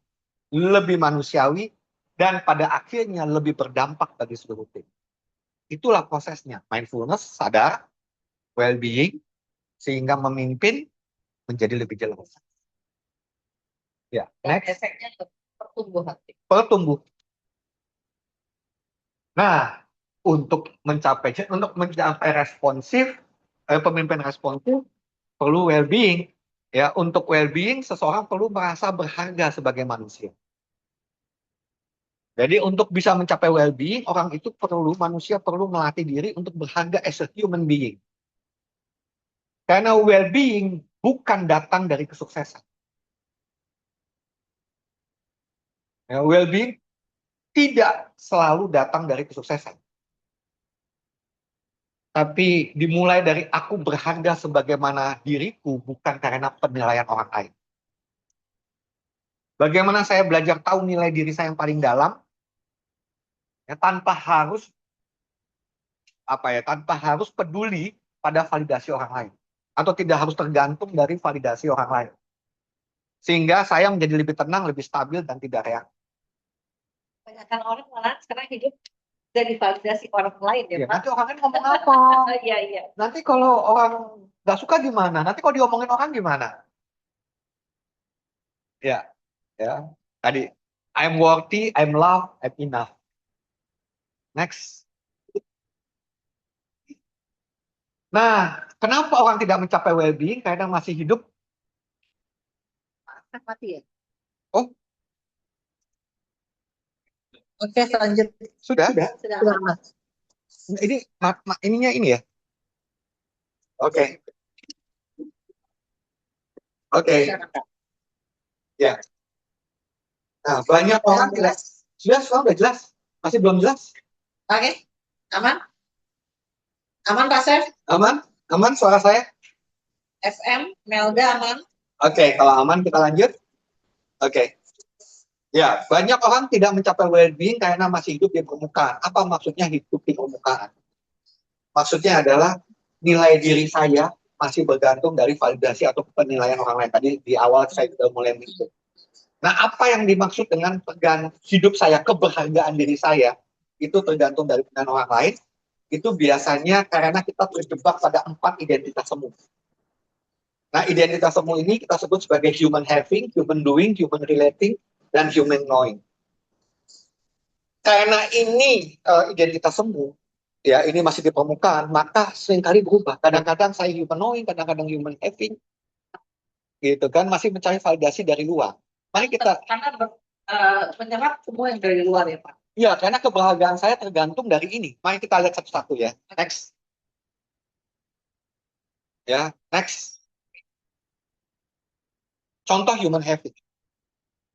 lebih manusiawi, dan pada akhirnya lebih berdampak bagi seluruh tim. Itulah prosesnya, mindfulness, sadar, well-being, sehingga memimpin menjadi lebih jelas. Ya, Dan next. efeknya pertumbuhan. Pertumbuhan. Nah, untuk mencapai responsif, pemimpin responsif perlu well-being. Ya, untuk well-being seseorang perlu merasa berharga sebagai manusia. Jadi untuk bisa mencapai well-being, manusia perlu melatih diri untuk berharga as a human being. Karena well-being bukan datang dari kesuksesan. Ya, well-being tidak selalu datang dari kesuksesan. Tapi dimulai dari aku berharga sebagaimana diriku, bukan karena penilaian orang lain. Bagaimana saya belajar tahu nilai diri saya yang paling dalam, ya, tanpa harus tanpa harus peduli pada validasi orang lain, atau tidak harus tergantung dari validasi orang lain, sehingga saya menjadi lebih tenang, lebih stabil, dan tidak reaktif. Kebanyakan orang malah sekarang hidup dari validasi orang lain ya, Ya, Pak. nanti orang lain ngomong apa? Iya, iya. Nanti kalau orang nggak suka gimana? Nanti kalau diomongin orang gimana? Ya, ya. Tadi, I'm worthy, I'm loved, I'm enough. Next. Nah, kenapa orang tidak mencapai well-being? Karena masih hidup. Mati ya. Oh, Oke, lanjut. sudah. Sudah, Mas. Ini ininya ini ya. Oke, oke. Ya. Nah, banyak orang tidak. Sudah jelas. Masih belum jelas. Oke, aman? Aman, Pak Chef? Aman? Aman suara saya? FM, Melda aman? Oke, kalau aman kita lanjut. Oke. Ya, banyak orang tidak mencapai well-being karena masih hidup di permukaan. Apa maksudnya hidup di permukaan? Maksudnya adalah nilai diri saya masih bergantung dari validasi atau penilaian orang lain. Tadi di awal saya sudah mulai menyebut. Nah, apa yang dimaksud dengan hidup saya, keberhargaan diri saya, itu tergantung dari penilaian orang lain. Itu biasanya karena kita terjebak pada 4 identitas semu. Nah, identitas semu ini kita sebut sebagai human having, human doing, human relating, dan human knowing. Karena ini identitas semu, ya ini masih di permukaan, maka seringkali berubah. Kadang-kadang saya human knowing, kadang-kadang human having, gitu kan, masih mencari validasi dari luar. Mari kita Karena menyerap semua yang dari luar ya, Pak. ya, karena kebahagiaan saya tergantung dari ini. Mari kita lihat satu-satu ya. Next. Ya, next. Contoh human having.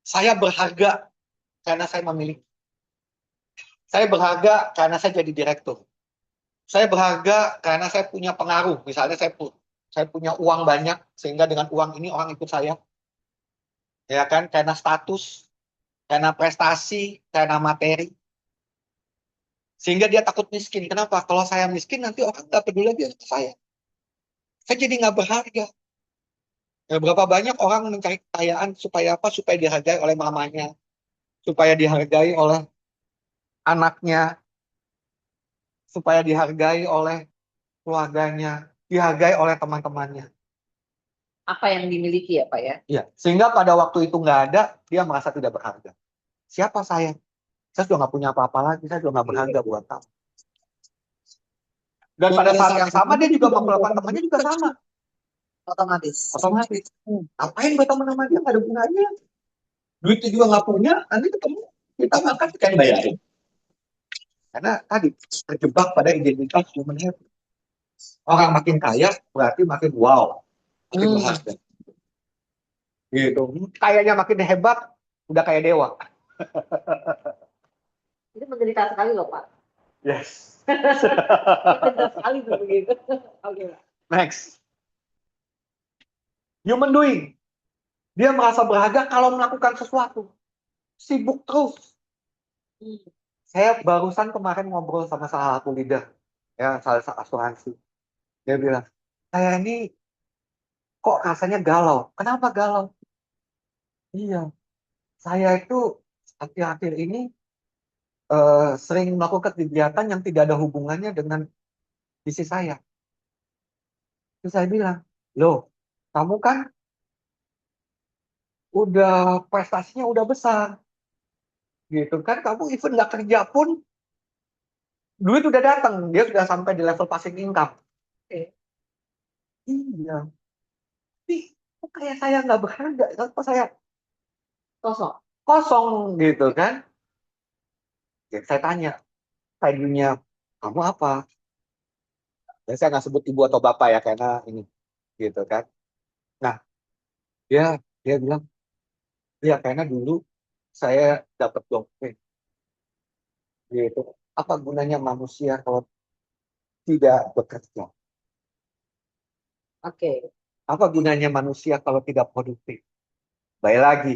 Saya berharga karena saya memiliki. Saya berharga karena saya jadi direktur. Saya berharga karena saya punya pengaruh. Misalnya saya punya uang banyak, sehingga dengan uang ini orang ikut saya. Ya kan, karena status, karena prestasi, karena materi. Sehingga dia takut miskin. Kenapa? Kalau saya miskin, nanti orang nggak peduli lagi sama saya. Saya jadi nggak berharga. Ya, berapa banyak orang mencari kekayaan supaya apa? Supaya dihargai oleh mamanya, supaya dihargai oleh anaknya, supaya dihargai oleh keluarganya, dihargai oleh teman-temannya. Apa yang dimiliki ya, Pak ya? Ya, sehingga pada waktu itu nggak ada, dia merasa tidak berharga. Siapa saya? Saya sudah nggak punya apa-apa lagi, saya sudah nggak berharga buat kamu. Dan pada saat yang sama dia juga memperlakukan temannya juga sama. Otomatis. Otomatis. Apain buat teman sama dia? Nggak ada gunanya. Duitnya juga nggak punya, nanti ketemu kita makan kan bayarin. Karena tadi terjebak pada identitas human having. Orang makin kaya berarti makin wow, makin berharga. Gitu. Kayaknya makin hebat, udah kayak dewa. Itu menderita sekali loh, Pak. Yes. Menderita sekali tuh begitu. Oke, Pak. Next. Human doing. Dia merasa berharga kalau melakukan sesuatu. Sibuk terus. Saya barusan kemarin ngobrol sama salah satu leader, ya, salah satu asuransi. Dia bilang, saya ini kok rasanya galau. Kenapa galau? Iya, saya itu akhir-akhir ini sering melakukan kegiatan yang tidak ada hubungannya dengan bisnis saya. Terus saya bilang, loh, kamu kan udah prestasinya udah besar, gitu kan? Kamu even nggak kerja pun, duit udah datang. Dia sudah sampai di level passive income. Iya, tapi kok kayak saya nggak berharga? Kok saya Kosong. kosong gitu kan? Ya, saya tanya, value-nya kamu apa? Dan saya nggak sebut ibu atau bapak ya, karena ini, gitu kan? Nah, dia dia bilang, ya karena dulu saya dapat dompet, gitu. Apa gunanya manusia kalau tidak bekerja? Oke. Apa gunanya manusia kalau tidak produktif? Baik lagi,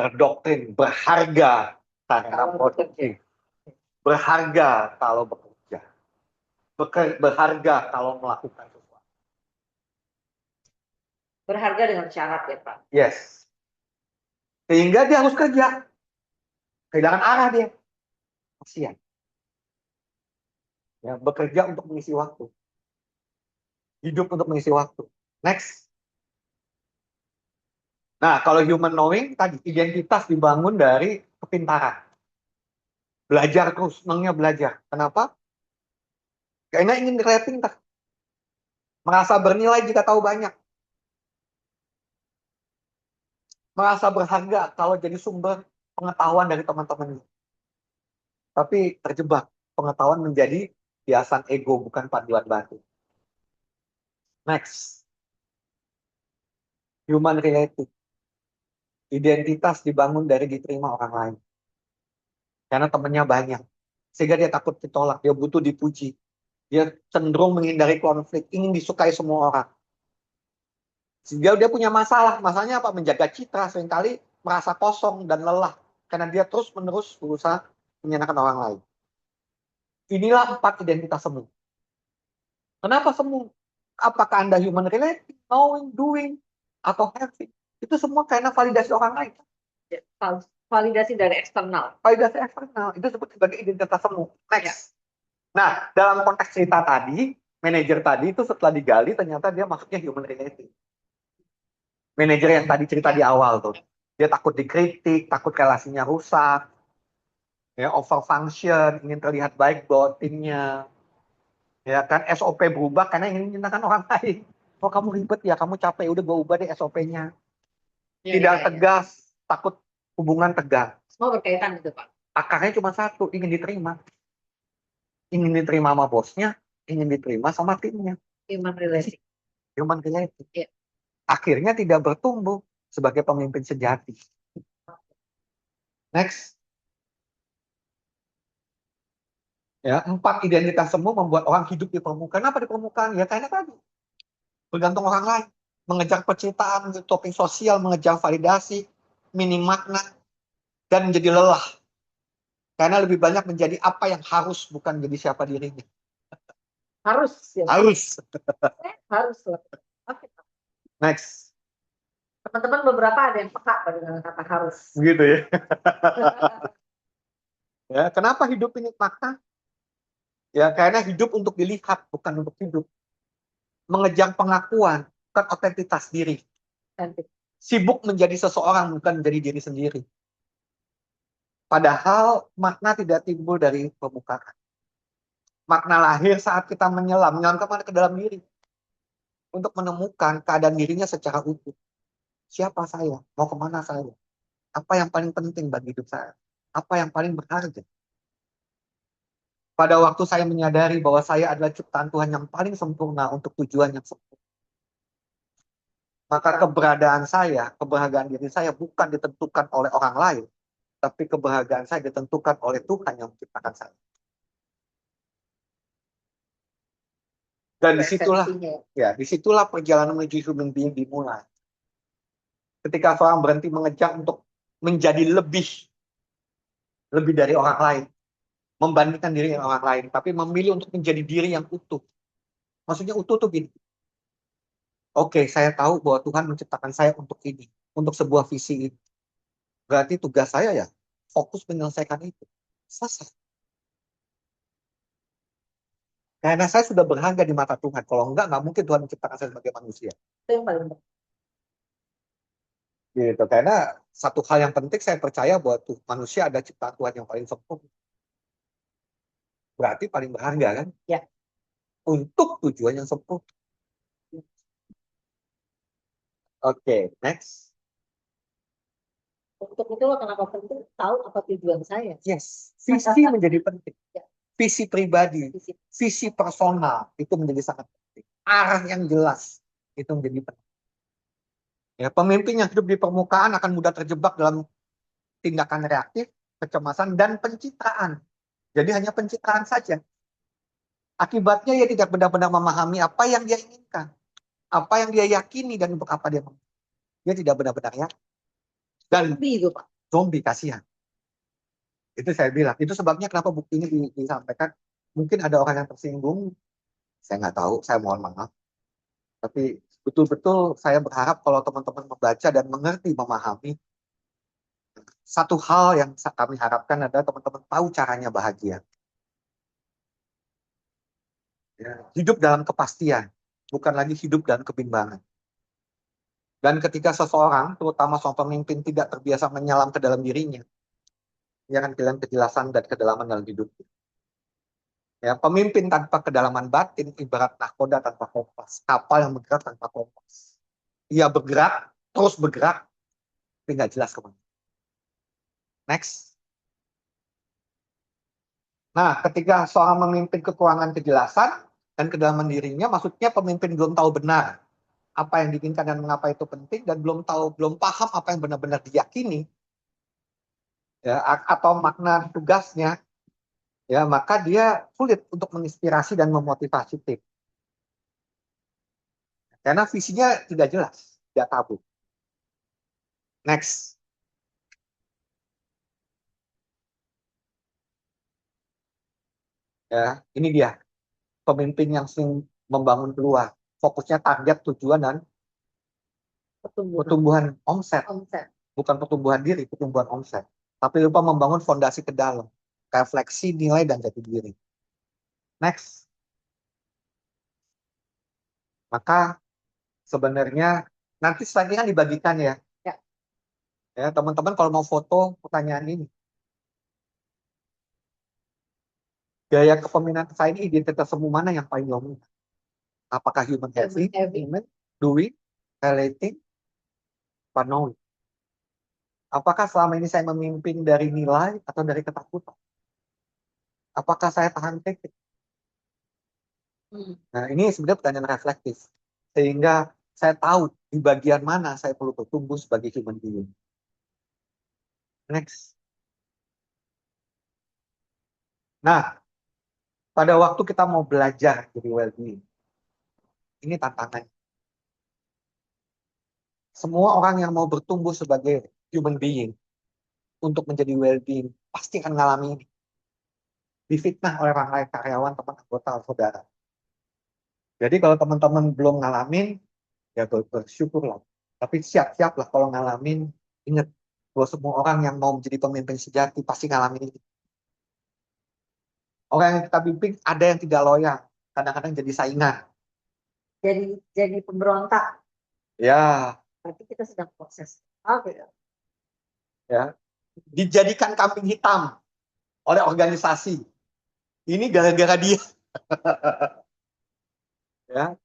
terdoktrin, berharga karena Kalau produktif, berharga kalau bekerja, berharga kalau melakukan sesuatu. Berharga dengan syarat ya Pak. Yes. Sehingga dia harus kerja. Kehilangan arah dia. Kasihan. Ya, bekerja untuk mengisi waktu. Hidup untuk mengisi waktu. Next. Nah, kalau human knowing tadi identitas dibangun dari kepintaran. Belajar terus, senangnya belajar. Kenapa? Karena ingin terlihat pintar. Merasa bernilai jika tahu banyak. Merasa berharga kalau jadi sumber pengetahuan dari teman-temannya. Tapi terjebak. Pengetahuan menjadi hiasan ego, bukan panduan batu. Next. Human related. Identitas dibangun dari diterima orang lain. Karena temannya banyak. Sehingga dia takut ditolak. Dia butuh dipuji. Dia cenderung menghindari konflik. Ingin disukai semua orang. Sehingga dia punya masalah. Masalahnya apa? Menjaga citra. Seringkali merasa kosong dan lelah. Karena dia terus-menerus berusaha menyenangkan orang lain. Inilah 4 identitas semu. Kenapa semu? Apakah Anda human related, knowing, doing, atau having? Itu semua karena validasi orang lain. Ya, validasi dari eksternal. Validasi eksternal. Itu disebut sebagai identitas semu. Next. Ya. Nah, dalam konteks cerita tadi, manajer tadi itu setelah digali, ternyata dia masuknya human related. Manajer yang tadi cerita di awal tuh. Dia takut dikritik, takut relasinya rusak, ya, over function, ingin terlihat baik buat timnya. Ya kan, SOP berubah karena ingin menyenangkan orang lain. Oh, kamu ribet ya, kamu capek, udah gue ubah deh SOP-nya. Tidak tegas, takut hubungan tegang. Semua berkaitan itu Pak. Akarnya cuma satu, ingin diterima. Ingin diterima sama bosnya, ingin diterima sama timnya. Human related. Human related. Ya. Akhirnya tidak bertumbuh sebagai pemimpin sejati. Next. Ya, 4 identitas semu membuat orang hidup di permukaan. Kenapa di permukaan? Ya karena tadi bergantung orang lain, mengejar pencitraan, toping sosial, mengejar validasi, minim makna, dan menjadi lelah. Karena lebih banyak menjadi apa yang harus, bukan jadi siapa dirinya. Harus. Ya. Harus. Harus. Oke. Next. Teman-teman beberapa ada yang peka dengan kata harus. Gitu ya. Ya, kenapa hidup ini makna? Ya, karena hidup untuk dilihat, bukan untuk hidup. Mengejar pengakuan, bukan otentitas diri. Sibuk menjadi seseorang, bukan menjadi diri sendiri. Padahal makna tidak timbul dari permukaan. Makna lahir saat kita menyelam kemana? Ke dalam diri. Untuk menemukan keadaan dirinya secara utuh. Siapa saya? Mau kemana saya? Apa yang paling penting bagi hidup saya? Apa yang paling berharga? Pada waktu saya menyadari bahwa saya adalah ciptaan Tuhan yang paling sempurna untuk tujuan yang sempurna. Maka keberadaan saya, kebahagiaan diri saya bukan ditentukan oleh orang lain, tapi kebahagiaan saya ditentukan oleh Tuhan yang menciptakan saya. Dan disitulah perjalanan menuju human being dimulai. Ketika seorang berhenti mengejar untuk menjadi lebih dari orang lain, membandingkan diri dengan orang lain, tapi memilih untuk menjadi diri yang utuh. Maksudnya utuh tuh gini. Oke, saya tahu bahwa Tuhan menciptakan saya untuk ini, untuk sebuah visi ini. Berarti tugas saya ya fokus menyelesaikan itu. Selesai. Karena saya sudah berharga di mata Tuhan. Kalau nggak mungkin Tuhan menciptakan saya sebagai manusia. Itu yang paling penting. Gitu. Karena satu hal yang penting saya percaya bahwa manusia ada ciptaan Tuhan yang paling sempurna. Berarti paling berharga kan? Ya. Untuk tujuan yang sempurna. Oke, next. Untuk itu kenapa penting tahu apa tujuan saya? Yes, visi menjadi penting. Ya. Visi pribadi, visi personal itu menjadi sangat penting. Arah yang jelas itu menjadi penting. Ya, pemimpin yang hidup di permukaan akan mudah terjebak dalam tindakan reaktif, kecemasan, dan pencitraan. Jadi hanya pencitraan saja. Akibatnya ia tidak benar-benar memahami apa yang dia inginkan, apa yang dia yakini, dan untuk apa dia memilih. Dia tidak benar-benar yakin. Dan Zombie itu, Pak. zombie, kasihan. Itu saya bilang. Itu sebabnya kenapa bukti ini disampaikan. Mungkin ada orang yang tersinggung. Saya nggak tahu, saya mohon maaf. Tapi betul-betul saya berharap kalau teman-teman membaca dan mengerti, memahami. Satu hal yang kami harapkan adalah teman-teman tahu caranya bahagia. Ya, hidup dalam kepastian, bukan lagi hidup dalam kebimbangan. Dan ketika seseorang, terutama seorang pemimpin, tidak terbiasa menyelam ke dalam dirinya, dia akan kehilangan kejelasan dan kedalaman dalam hidup. Ya, pemimpin tanpa kedalaman batin ibarat nahkoda tanpa kompas, kapal yang bergerak tanpa kompas. Ia bergerak, terus bergerak, tapi nggak jelas kemana. Next. Nah, ketika seorang memimpin kekurangan kejelasan dan kedalaman dirinya, maksudnya pemimpin belum tahu benar apa yang diinginkan dan mengapa itu penting, dan belum paham apa yang benar-benar diyakini, ya, atau makna tugasnya, ya, maka dia sulit untuk menginspirasi dan memotivasi tim. Karena visinya tidak jelas, tidak tabu. Next. Ya, ini dia pemimpin yang sering membangun peluang. Fokusnya target, tujuan, dan pertumbuhan omset. Bukan pertumbuhan diri, pertumbuhan omset. Tapi lupa membangun fondasi ke dalam. Refleksi, nilai, dan jati diri. Next. Maka sebenarnya nanti slide-nya kan dibagikan ya. Ya, teman-teman kalau mau foto pertanyaan ini. Gaya kepemimpinan saya ini identitas semu mana yang paling dominan? Apakah human having, human doing, relating, apa knowing? Apakah selama ini saya memimpin dari nilai atau dari ketakutan? Apakah saya tahan kritik? Nah, ini sebenarnya pertanyaan reflektif. Sehingga saya tahu di bagian mana saya perlu bertumbuh sebagai human being. Next. Nah, pada waktu kita mau belajar jadi well-being, ini tantangan. Semua orang yang mau bertumbuh sebagai human being untuk menjadi well-being pasti akan mengalami ini. Difitnah oleh orang lain, karyawan, teman, anggota, saudara. Jadi kalau teman-teman belum ngalamin, ya bersyukurlah. Tapi siap-siaplah kalau ngalamin, ingat bahwa semua orang yang mau menjadi pemimpin sejati pasti ngalamin ini. Orang yang kita pimpin ada yang tidak loyal, kadang-kadang jadi saingan. Jadi pemberontak. Ya. Berarti kita sedang proses. Oke. Ya. Dijadikan kambing hitam oleh organisasi. Ini gara-gara dia. Ya.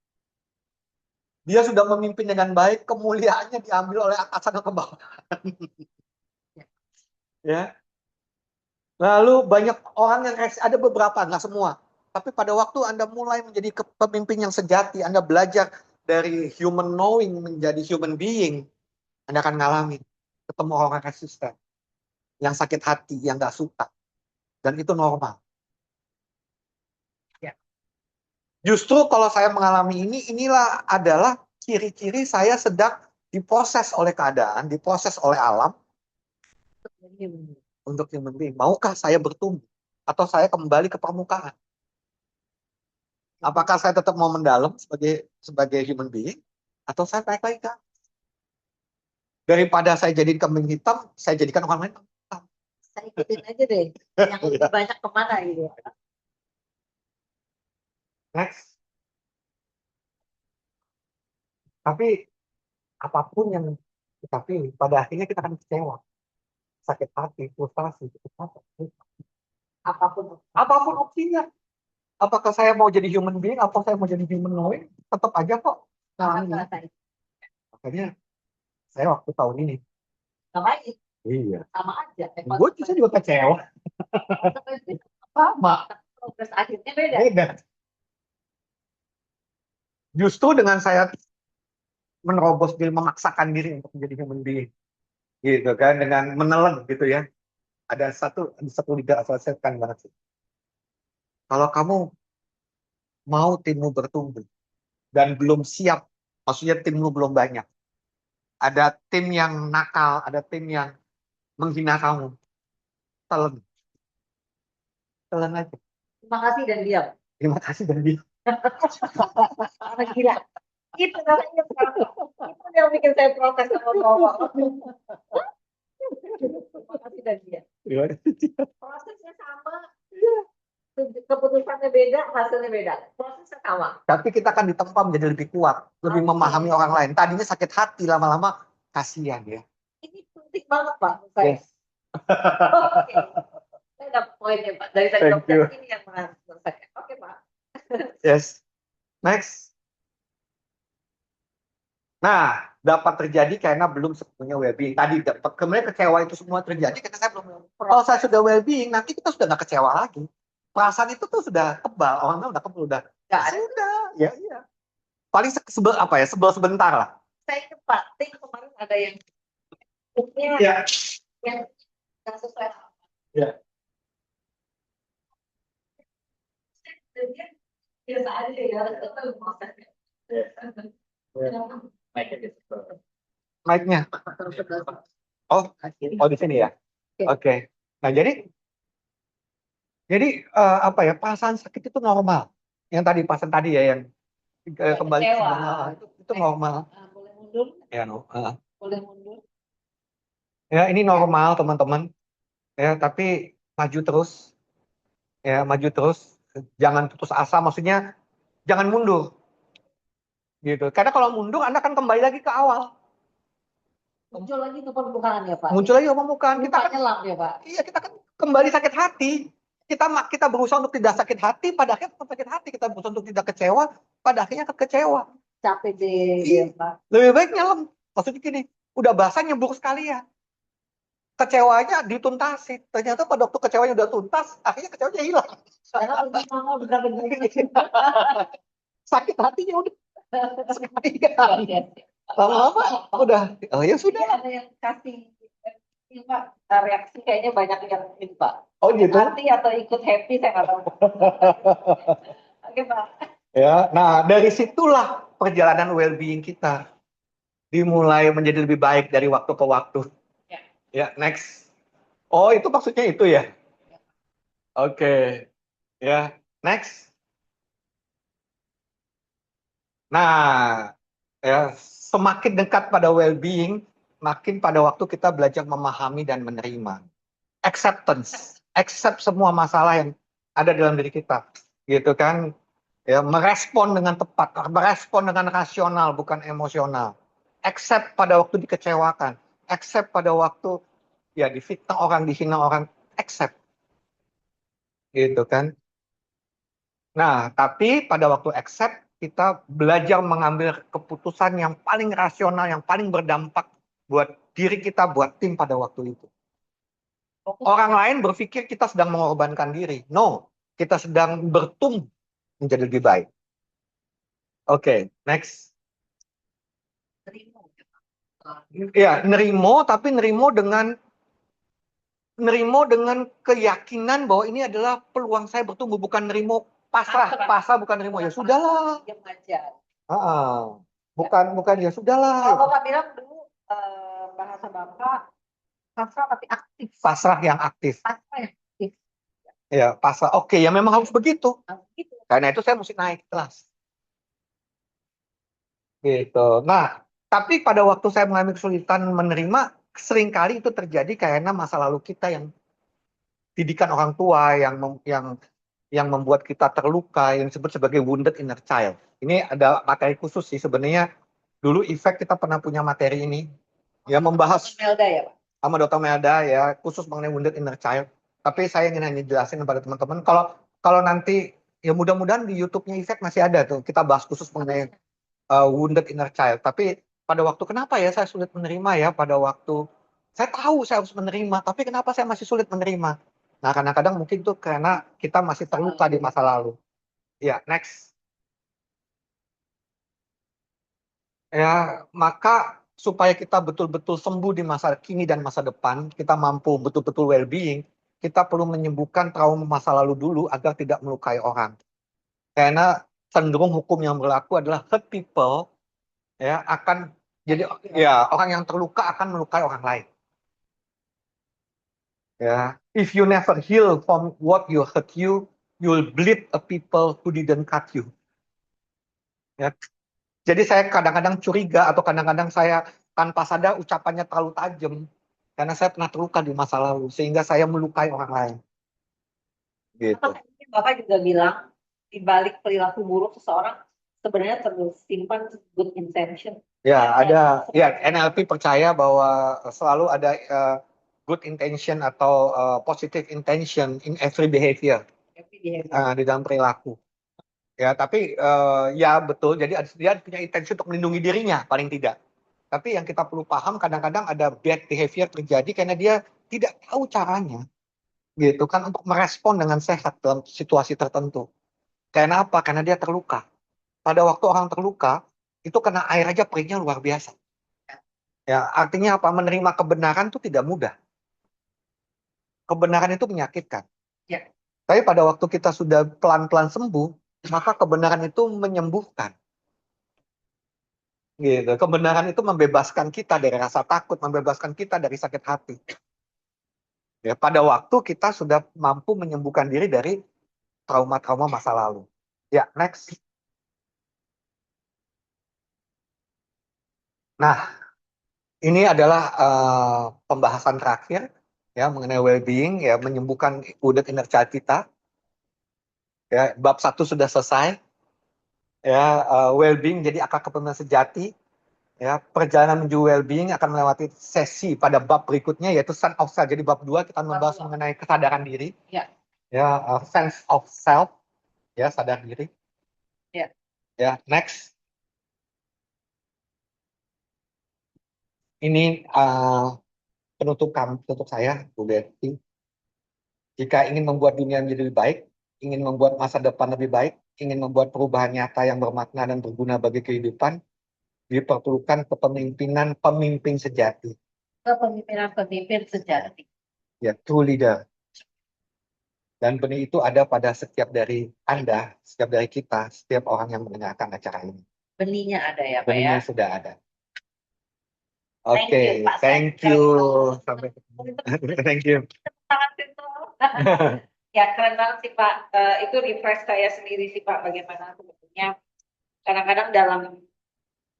Dia sudah memimpin dengan baik, kemuliaannya diambil oleh atasan ke bawah. Ya. Lalu banyak orang yang reaksi, ada beberapa, nggak semua. Tapi pada waktu Anda mulai menjadi pemimpin yang sejati, Anda belajar dari human knowing menjadi human being, Anda akan ngalamin ketemu orang resisten, yang sakit hati, yang nggak suka. Dan itu normal. Ya. Justru kalau saya mengalami ini, inilah adalah ciri-ciri saya sedang diproses oleh keadaan, diproses oleh alam, untuk human being. Maukah saya bertumbuh? Atau saya kembali ke permukaan? Apakah saya tetap mau mendalam sebagai human being? Atau saya naik lagi kan? Daripada saya jadiin kambing hitam, saya jadikan orang lain hitam. Saya ikutin aja deh. Yang lebih banyak kemana gitu ya. Next. Tapi apapun yang kita pilih, pada akhirnya kita akan kecewa. Sakit hati, frustasi, apapun opsinya. Apakah saya mau jadi human being atau saya mau jadi human knowing, tetap aja kok ngalamin. Makanya saya waktu tahun ini ngapain? iya Sama aja. gue juga kecewa sama Progres akhirnya beda. Justru dengan saya menerobos diri, memaksakan diri untuk menjadi human being, gitu kan, dengan menelan gitu ya. Ada satu liga selesaikan banget sih. Kalau kamu mau timmu bertumbuh dan belum siap, maksudnya timmu belum banyak, Ada tim yang nakal, ada tim yang menghina kamu. Telan, telan aja. Terima kasih dan diam. Terima kasih dan dia. Orang gila. Itu namanya protes. Itu yang bikin saya protes sama Bapak. Terima kasih dan diam. Prosesnya sama, keputusannya beda, hasilnya beda. Prosesnya sama. Tapi kita akan ditempa menjadi lebih kuat, lebih Oke. memahami orang lain. Tadinya sakit hati, lama-lama kasihan ya. Ini penting banget Pak menurut saya. Yes. Oke. Saya dapat poinnya Pak. Dari tadi Thank you. dokter ini yang menurut saya. Oke Pak. Yes. Next. Nah, dapat terjadi karena belum sepenuhnya well-being. Tadi dapat, kemudian kecewa itu semua terjadi karena saya belum. Kalau saya sudah well-being, nanti kita sudah nggak kecewa lagi. Perasaan itu tuh sudah tebal, orang tuh udah kebal, udah. Nggak ada. Sudah, ya iya. Paling sebel apa ya? Sebel sebentar lah. Saya ingat Pak, ting kemarin ada yang Ya. yang nggak sesuai. Ya. Dia biasa aja ya, itu prosesnya. Mic-nya. Oh, di sini ya. Oke. Nah, jadi apa ya? Perasaan sakit itu normal. Yang tadi perasaan tadi ya yang kembali ke Kecewa. sebenarnya itu normal. Boleh mundur? Ya, no. Boleh mundur? Ya, ini normal, teman-teman. Ya, tapi maju terus. Ya, maju terus. Jangan putus asa, maksudnya jangan mundur. Gitu. Karena kalau mundur Anda akan kembali lagi ke awal. Muncul lagi ke permukaan ya Pak? Muncul lagi ke permukaan. Kita kan nyelam ya Pak? Iya, kita kan kembali sakit hati. Kita berusaha untuk tidak sakit hati, pada akhirnya tetap sakit hati. Kita berusaha untuk tidak kecewa, pada akhirnya kecewa. Capek deh ya Pak. Lebih baik nyelam. Maksudnya gini, udah basah nyebur sekalian. Kecewanya dituntasin. Ternyata pada waktu kecewanya udah tuntas, akhirnya kecewanya hilang. Karena benar-benar Sakit hatinya udah sekalian. Lama-lama udah, oh ya sudah. Ada yang kasih ini Pak, reaksi kayaknya banyak yang ini Pak. Oh gitu. Hati atau ikut happy saya nggak tahu. Oke Pak. Ya, nah dari situlah perjalanan well-being kita dimulai menjadi lebih baik dari waktu ke waktu. Ya. Ya, next. Oh, itu maksudnya itu ya? Oke. Ya, next. Nah, ya, semakin dekat pada well-being, makin pada waktu kita belajar memahami dan menerima. Acceptance. Accept semua masalah yang ada dalam diri kita. Gitu kan? Ya, merespon dengan tepat, merespon dengan rasional, bukan emosional. Accept pada waktu dikecewakan. Accept pada waktu ya difitnah orang, dihina orang. Accept. Gitu kan? Nah, tapi pada waktu accept, kita belajar mengambil keputusan yang paling rasional, yang paling berdampak buat diri kita, buat tim pada waktu itu. Orang lain berpikir kita sedang mengorbankan diri. No, kita sedang bertumbuh menjadi lebih baik. Oke, next. Ya, nerimo, tapi nerimo dengan keyakinan bahwa ini adalah peluang saya bertumbuh, bukan nerimo pasrah bukan nerimo, ya sudahlah. Diam aja. Bukan ya sudahlah. Kalau Bapak bilang dulu bahasa Bapak pasrah tapi aktif. Pasrah yang aktif. Pasrah yang aktif. Ya, pasrah. Oke, ya memang harus begitu. Gitu. Karena itu saya mesti naik kelas. Gitu. Nah, tapi pada waktu saya mengalami kesulitan menerima, seringkali itu terjadi karena masa lalu kita yang didikan orang tua yang membuat kita terluka, yang disebut sebagai wounded inner child. Ini ada materi khusus sih sebenarnya. Dulu efek kita pernah punya materi ini, ya membahas Melda ya Pak? sama Dr. Melda ya khusus mengenai wounded inner child. Tapi saya ingin hanya jelasin kepada teman-teman kalau nanti ya mudah-mudahan di YouTube-nya efek masih ada tuh kita bahas khusus mengenai wounded inner child. Tapi pada waktu kenapa ya saya sulit menerima ya pada waktu saya tahu saya harus menerima, tapi kenapa saya masih sulit menerima? Nah, kadang-kadang mungkin itu karena kita masih terluka di masa lalu. Ya, next. Ya, maka supaya kita betul-betul sembuh di masa kini dan masa depan, kita mampu betul-betul well-being, kita perlu menyembuhkan trauma masa lalu dulu agar tidak melukai orang. Karena cenderung hukum yang berlaku adalah hurt people ya akan Jadi ya orang yang terluka akan melukai orang lain. Ya, if you never heal from what you hurt you, you'll bleed a people who didn't cut you. Ya, jadi saya kadang-kadang curiga atau kadang-kadang saya tanpa sadar ucapannya terlalu tajam karena saya pernah terluka di masa lalu sehingga saya melukai orang lain. Gitu. Atau mungkin Bapak juga bilang di balik perilaku buruk seseorang sebenarnya tersimpan good intention. Ya, ada ya NLP percaya bahwa selalu ada good intention atau positive intention in every behavior di dalam perilaku. Ya, tapi ya betul. Jadi dia punya intensi untuk melindungi dirinya paling tidak. Tapi yang kita perlu paham kadang-kadang ada bad behavior terjadi karena dia tidak tahu caranya, gitu kan, untuk merespon dengan sehat dalam situasi tertentu. Karena apa? Karena dia terluka. Pada waktu orang terluka, itu kena air aja perihnya luar biasa. Ya, artinya apa? Menerima kebenaran itu tidak mudah. Kebenaran itu menyakitkan. Ya. Tapi pada waktu kita sudah pelan-pelan sembuh, maka kebenaran itu menyembuhkan. Gitu. Kebenaran itu membebaskan kita dari rasa takut, membebaskan kita dari sakit hati. Ya, pada waktu kita sudah mampu menyembuhkan diri dari trauma-trauma masa lalu. Ya, next. Nah, ini adalah pembahasan terakhir ya mengenai well-being, ya menyembuhkan wounded inner child kita. Ya, bab 1 sudah selesai. Ya, well-being jadi akar kepemimpinan sejati. Ya, perjalanan menuju well-being akan melewati sesi pada bab berikutnya yaitu sense of self. Jadi bab 2 kita membahas mengenai kesadaran diri. Ya. Ya, sense of self. Ya, sadar diri. Ya. Ya, next. Ini penutup saya, Bu Betty. Jika ingin membuat dunia menjadi lebih baik, ingin membuat masa depan lebih baik, ingin membuat perubahan nyata yang bermakna dan berguna bagi kehidupan, diperlukan kepemimpinan pemimpin sejati. Kepemimpinan pemimpin sejati. Ya, true leader. Dan benih itu ada pada setiap dari Anda, setiap dari kita, setiap orang yang mendengarkan acara ini. Benihnya ada ya, Pak ya? Benihnya sudah ada. Oke, thank you. Sampai ketemu. Thank you. Ya, keren banget sih Pak. Itu refresh saya sendiri sih Pak, bagaimana sebetulnya kadang-kadang dalam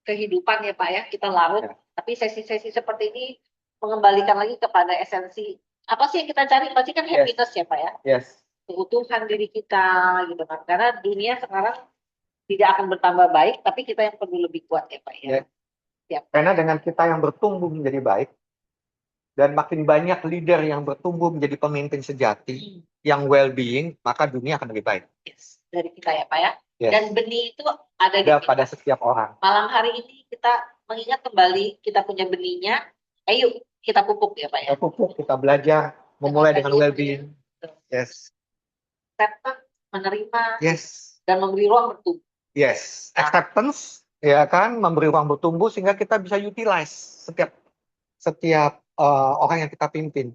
kehidupan ya Pak ya, kita larut, Ya. tapi sesi-sesi seperti ini mengembalikan lagi kepada esensi. Apa sih yang kita cari? Pasti kan happiness ya Pak ya? Yes. Keutuhan diri kita gitu kan. Karena dunia sekarang tidak akan bertambah baik, tapi kita yang perlu lebih kuat ya Pak ya. Yes. Ya. Karena dengan kita yang bertumbuh menjadi baik, dan makin banyak leader yang bertumbuh menjadi pemimpin sejati, yang well-being, maka dunia akan lebih baik. Yes. Dari kita ya Pak ya. Yes. Dan benih itu ada di pada setiap orang. Malam hari ini kita mengingat kembali kita punya benihnya. Ayo kita pupuk ya Pak ya. Kita pupuk, kita belajar, memulai dengan well-being. Yes. Acceptance, menerima. Yes. Dan memberi ruang bertumbuh. Yes. Acceptance, ya kan, memberi ruang bertumbuh sehingga kita bisa utilize setiap orang yang kita pimpin.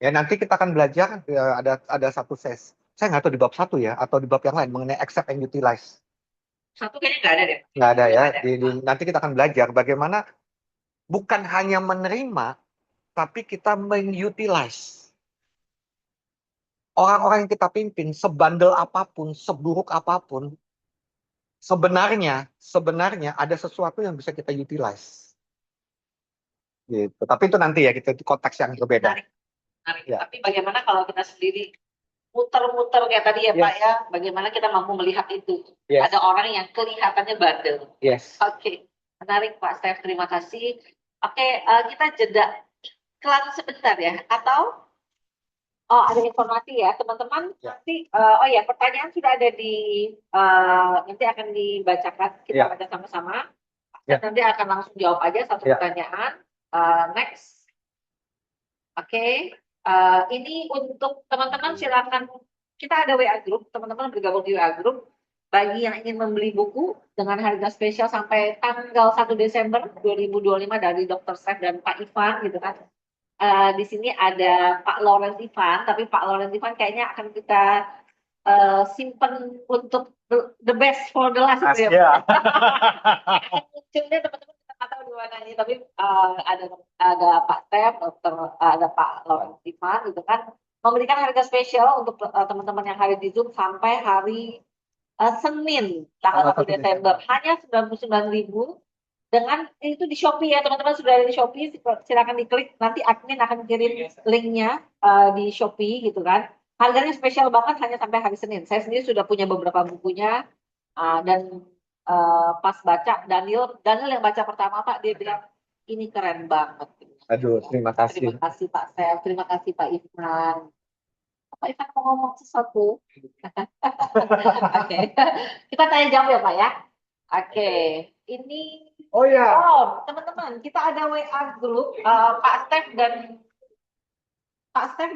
Ya, nanti kita akan belajar, ya, ada satu ses. Saya nggak tahu di bab 1 ya, atau di bab yang lain mengenai accept and utilize. 1 kayaknya nggak ada deh. Nggak ada ya. Nanti kita akan belajar bagaimana bukan hanya menerima, tapi kita mengutilize. Orang-orang yang kita pimpin, sebandel apapun, seburuk apapun, sebenarnya ada sesuatu yang bisa kita utilize. Gitu. Tapi itu nanti ya, itu konteks yang berbeda. Menarik. Ya. Tapi bagaimana kalau kita sendiri muter-muter kayak tadi ya Pak ya, bagaimana kita mampu melihat itu. Yes. Ada orang yang kelihatannya bandel. Yes. Oke. Menarik Pak Steph, terima kasih. Oke, kita jeda iklan sebentar ya, atau ada informasi ya teman-teman. Nanti pertanyaan sudah ada di nanti akan dibacakan, kita baca sama-sama. Nanti akan langsung jawab aja satu pertanyaan. Next. Oke. Ini untuk teman-teman silakan, kita ada WA group, teman-teman bergabung di WA group. Bagi yang ingin membeli buku dengan harga spesial sampai tanggal 1 Desember 2025 dari Dr. Steph dan Pak Ivan gitu kan. Di sini ada Pak Lawrence Ivan, tapi Pak Lawrence Ivan kayaknya akan kita simpen untuk the best for the last. Ya. Munculnya teman-teman kita nggak tahu gimana nih, tapi ada Pak Stef, dokter, ada Pak Lawrence Iman gitu kan, memberikan harga spesial untuk teman-teman yang hari di Zoom sampai hari Senin tanggal 1 Desember hanya 99.000 dengan itu di Shopee ya teman-teman, sudah ada di Shopee, silakan diklik, nanti admin akan kirim linknya di Shopee gitu kan. Harganya spesial banget hanya sampai hari Senin. Saya sendiri sudah punya beberapa bukunya dan pas baca Daniel yang baca pertama Pak, dia bilang ini keren banget. Aduh, terima kasih. Terima kasih Pak Sel, terima kasih Pak Irfan. Pak Irfan mau ngomong sesuatu? Oke, kita tanya jawab ya Pak ya. Oke, ini Oh ya, teman-teman, kita ada WA grup Pak Stef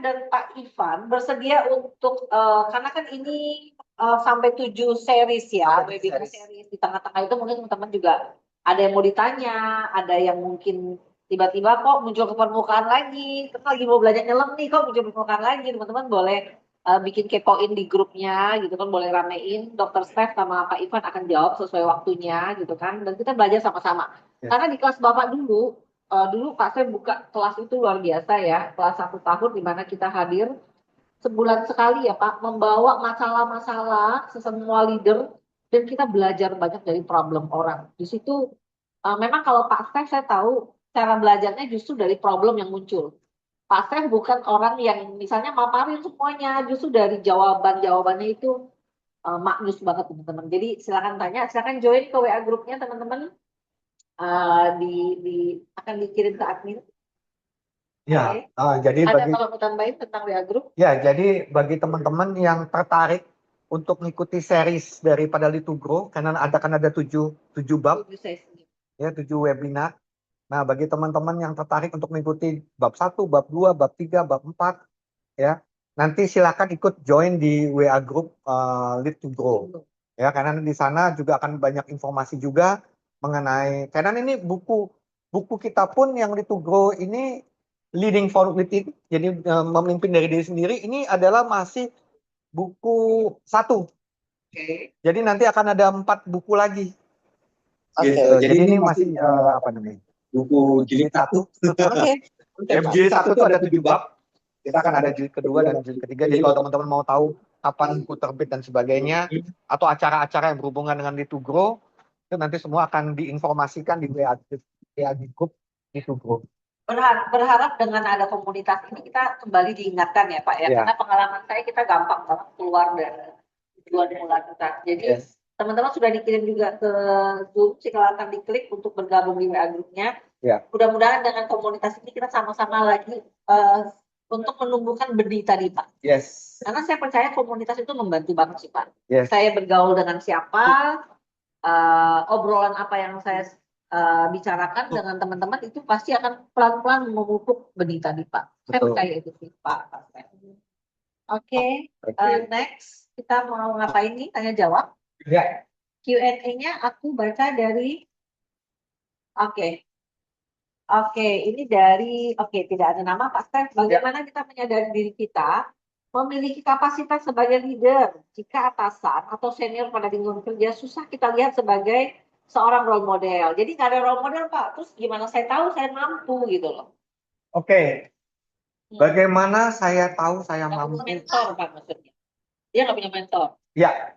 dan Pak Ivan bersedia untuk karena kan ini sampai 7 series ya, webinar series. Di tengah-tengah itu mungkin teman-teman juga ada yang mau ditanya, ada yang mungkin tiba-tiba kok muncul ke permukaan lagi, kita lagi mau belajar nyelam nih kok muncul ke permukaan lagi, teman-teman boleh bikin kepoin di grupnya gitu kan, boleh ramein. Dokter Stef sama Pak Ivan akan jawab sesuai waktunya gitu kan, dan kita belajar sama-sama. Ya. Karena di kelas Bapak dulu Pak saya buka kelas itu luar biasa ya, kelas 1 tahun di mana kita hadir sebulan sekali ya Pak, membawa masalah-masalah semua leader dan kita belajar banyak dari problem orang. Di situ memang kalau Pak Stef saya tahu cara belajarnya justru dari problem yang muncul. Pak Stef bukan orang yang misalnya maparin semuanya, justru dari jawabannya itu maknyus banget teman-teman. Jadi silakan tanya, silakan join ke WA grupnya teman-teman. Akan dikirim ke admin. ya. Oke. Jadi Ada kalau mau tambahin tentang WA Group? ya, jadi bagi teman-teman yang tertarik untuk mengikuti series daripada Litugro, karena ada 7 bab, ya 7 webinar. Nah, bagi teman-teman yang tertarik untuk mengikuti bab 1, bab 2, bab 3, bab 4, ya, nanti silakan ikut join di WA Group Lead to Grow. Ya, karena di sana juga akan banyak informasi juga mengenai, karena ini buku kita pun yang Lead to Grow ini Leading for Within, jadi memimpin dari diri sendiri, ini adalah masih buku 1. Jadi nanti akan ada 4 buku lagi. Jadi ini masih apa namanya? Buku jilid 1. Oke. Jilid 1 itu ada 7 bab. Kita akan ada jilid kedua dan jilid ketiga. Jadi kalau teman-teman mau tahu kapan buku terbit dan sebagainya, atau acara-acara yang berhubungan dengan Litugro, itu nanti semua akan diinformasikan di WA Group Litugro. Berharap dengan ada komunitas ini kita kembali diingatkan ya Pak ya. Karena pengalaman saya kita gampang banget keluar dari tujuan mula kita. Jadi teman-teman sudah dikirim juga ke Zoom, silakan diklik untuk bergabung di WA grupnya. Mudah-mudahan dengan komunitas ini kita sama-sama lagi untuk menumbuhkan benih tadi Pak. Karena saya percaya komunitas itu membantu banget sih Pak. Saya bergaul dengan siapa, obrolan apa yang saya bicarakan dengan teman-teman itu pasti akan pelan-pelan memupuk benih tadi Pak. Saya percaya itu sih Pak. Oke. Next kita mau ngapain nih? Tanya jawab. Q&A-nya aku baca dari. Oke, ini dari. Tidak ada nama Pak Stef. Bagaimana kita menyadari diri kita memiliki kapasitas sebagai leader jika atasan atau senior pada lingkungan kerja susah kita lihat sebagai seorang role model. Jadi nggak ada role model Pak. Terus gimana saya tahu saya mampu gitu loh. Bagaimana saya tahu saya mampu? Mentor Pak maksudnya. Dia nggak punya mentor. Ya.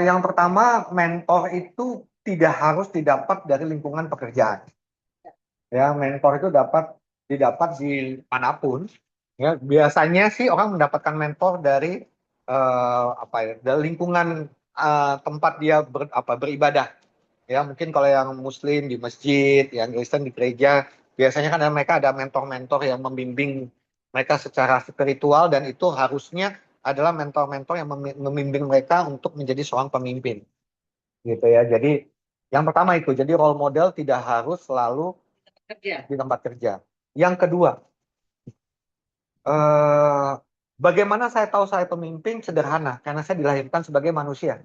Yang pertama, mentor itu tidak harus didapat dari lingkungan pekerjaan. Ya, mentor itu didapat di manapun. Ya, biasanya sih orang mendapatkan mentor dari dari lingkungan tempat dia beribadah. Ya, mungkin kalau yang Muslim di masjid, yang Kristen di gereja, biasanya kan mereka ada mentor-mentor yang membimbing mereka secara spiritual, dan itu harusnya adalah mentor-mentor yang membimbing mereka untuk menjadi seorang pemimpin. Gitu ya. Jadi yang pertama itu, jadi role model tidak harus selalu di tempat kerja. Yang kedua, bagaimana saya tahu saya pemimpin? Sederhana, karena saya dilahirkan sebagai manusia.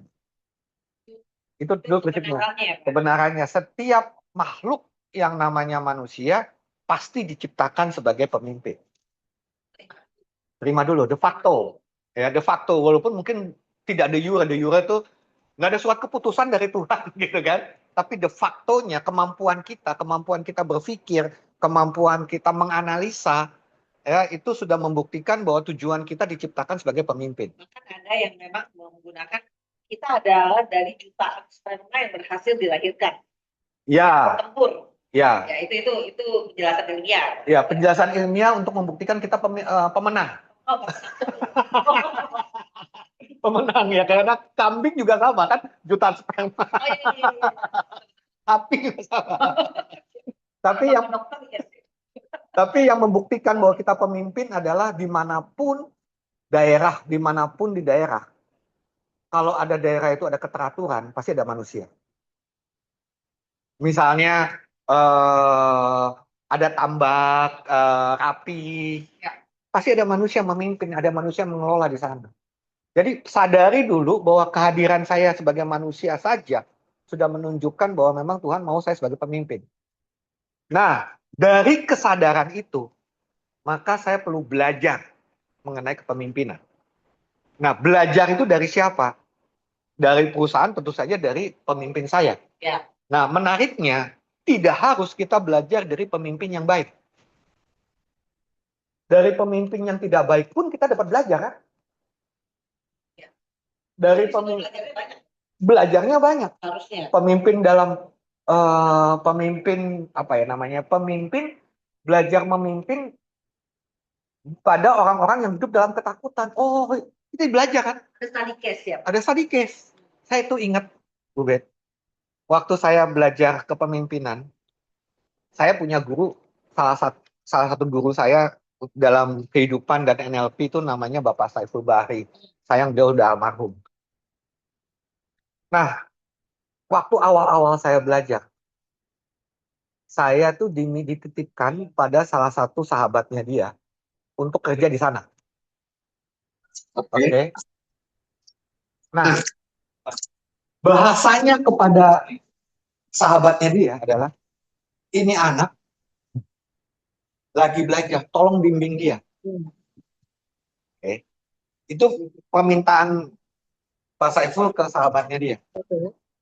Itu dulu prinsipnya. Kebenarannya, setiap makhluk yang namanya manusia pasti diciptakan sebagai pemimpin. Terima dulu, de facto. Ya, de facto, walaupun mungkin tidak de jure itu nggak ada suatu keputusan dari Tuhan gitu kan. Tapi de facto-nya kemampuan kita berpikir, kemampuan kita menganalisa, ya itu sudah membuktikan bahwa tujuan kita diciptakan sebagai pemimpin. Bahkan ada yang memang menggunakan kita adalah dari jutaan sperma yang berhasil dilahirkan. Ya. Tempur. Ya. Ya itu penjelasan ilmiah. Ya, penjelasan ilmiah untuk membuktikan kita pemenang. Oh, pemenang ya, karena kambing juga sama kan, jutaan sperma. oh, iya. Sapi juga sama. Tapi yang membuktikan bahwa kita pemimpin adalah dimanapun di daerah, kalau ada daerah itu ada keteraturan, pasti ada manusia. Misalnya ada tambak rapi, ya, pasti ada manusia memimpin, ada manusia mengelola di sana. Jadi sadari dulu bahwa kehadiran saya sebagai manusia saja sudah menunjukkan bahwa memang Tuhan mau saya sebagai pemimpin. Nah, dari kesadaran itu, maka saya perlu belajar mengenai kepemimpinan. Nah, belajar itu dari siapa? Dari perusahaan, tentu saja dari pemimpin saya. Ya. Nah, menariknya, tidak harus kita belajar dari pemimpin yang baik. Dari pemimpin yang tidak baik pun kita dapat belajar, kan? Dari pemimpin belajarnya banyak. Harusnya. Pemimpin dalam pemimpin apa ya namanya? Pemimpin belajar memimpin pada orang-orang yang hidup dalam ketakutan. Oh, kita belajar kan? Ada study case ya. Ada study case. Saya itu ingat, Bu Bet, waktu saya belajar kepemimpinan, saya punya guru, salah satu guru saya dalam kehidupan dan NLP itu namanya Bapak Saiful Bahri. Sayang dia udah almarhum. Nah, waktu awal-awal saya belajar, saya tuh dititipkan pada salah satu sahabatnya dia untuk kerja di sana. Oke. Nah, bahasanya kepada sahabatnya dia adalah, ini anak lagi belajar, tolong bimbing dia. Oke. Itu permintaan Pak Saiful ke sahabatnya dia.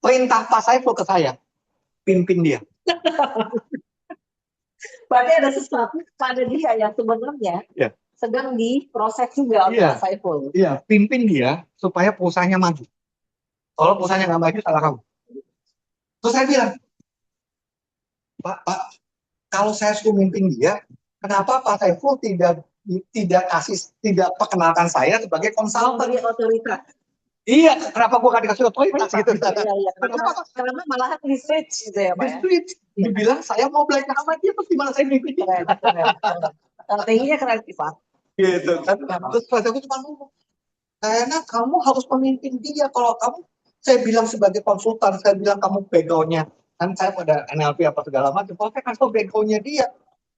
Perintah Pak Saiful ke saya, pimpin dia. Berarti ada sesuatu pada dia yang sebenarnya sedang diproses juga oleh Pak Saiful. Iya, pimpin dia supaya perusahaannya maju. Kalau perusahaannya nggak maju, salah kamu. Terus saya bilang, Pak, kalau saya suruh mimpin dia, kenapa Pak Saiful tidak perkenalkan saya sebagai konsultan? Sebagai otoritas. Iya, kenapa gua gak dikasih otoritas gitu? Iya. Karena malah di-switch gitu ya, Pak. Di-switch. Dibilang saya mau belajar sama dia, terus gimana saya mimpin dia? Strateginya kreatif, Pak. Gitu kan. Terus Pak Saiful cuma ngomong, kayaknya kamu harus memimpin dia. Kalau kamu, saya bilang sebagai konsultan, saya bilang kamu background-nya, kan saya pada NLP apa segala macam, kalau saya kasih tau background-nya dia,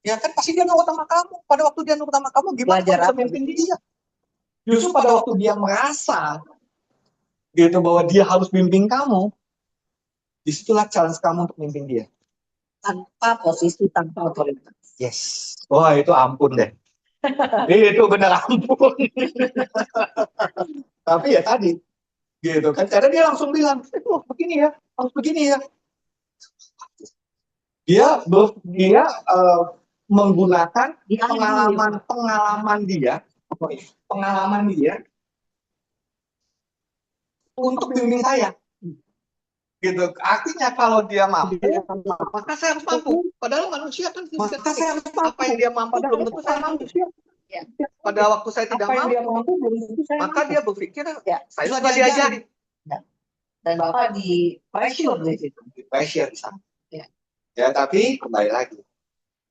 ya kan pasti dia nurut sama kamu. Pada waktu dia nurut sama kamu, gimana kamu bisa memimpin dia? Justru pada waktu dia merasa gitu bahwa dia harus bimbing kamu, disitulah challenge kamu untuk memimpin dia. Tanpa posisi, tanpa otoritas. Yes. Wah, itu ampun deh. Itu benar ampun. Tapi ya tadi, gitu kan. Karena dia langsung bilang, begini ya, harus begini ya. Dia menggunakan pengalaman dia untuk bimbing saya. Gitu. Artinya kalau dia mampu, maka saya harus mampu. Padahal manusia kan maka saya harus mampu. Apa yang dia mampu belum tentu saya mampu. Ya. Pada waktu saya tidak mampu, maka dia berpikir saya sudah diajari. Ya. Dan Bapak di pressure di situ. Di pressure di sana. Ya, tapi kembali lagi.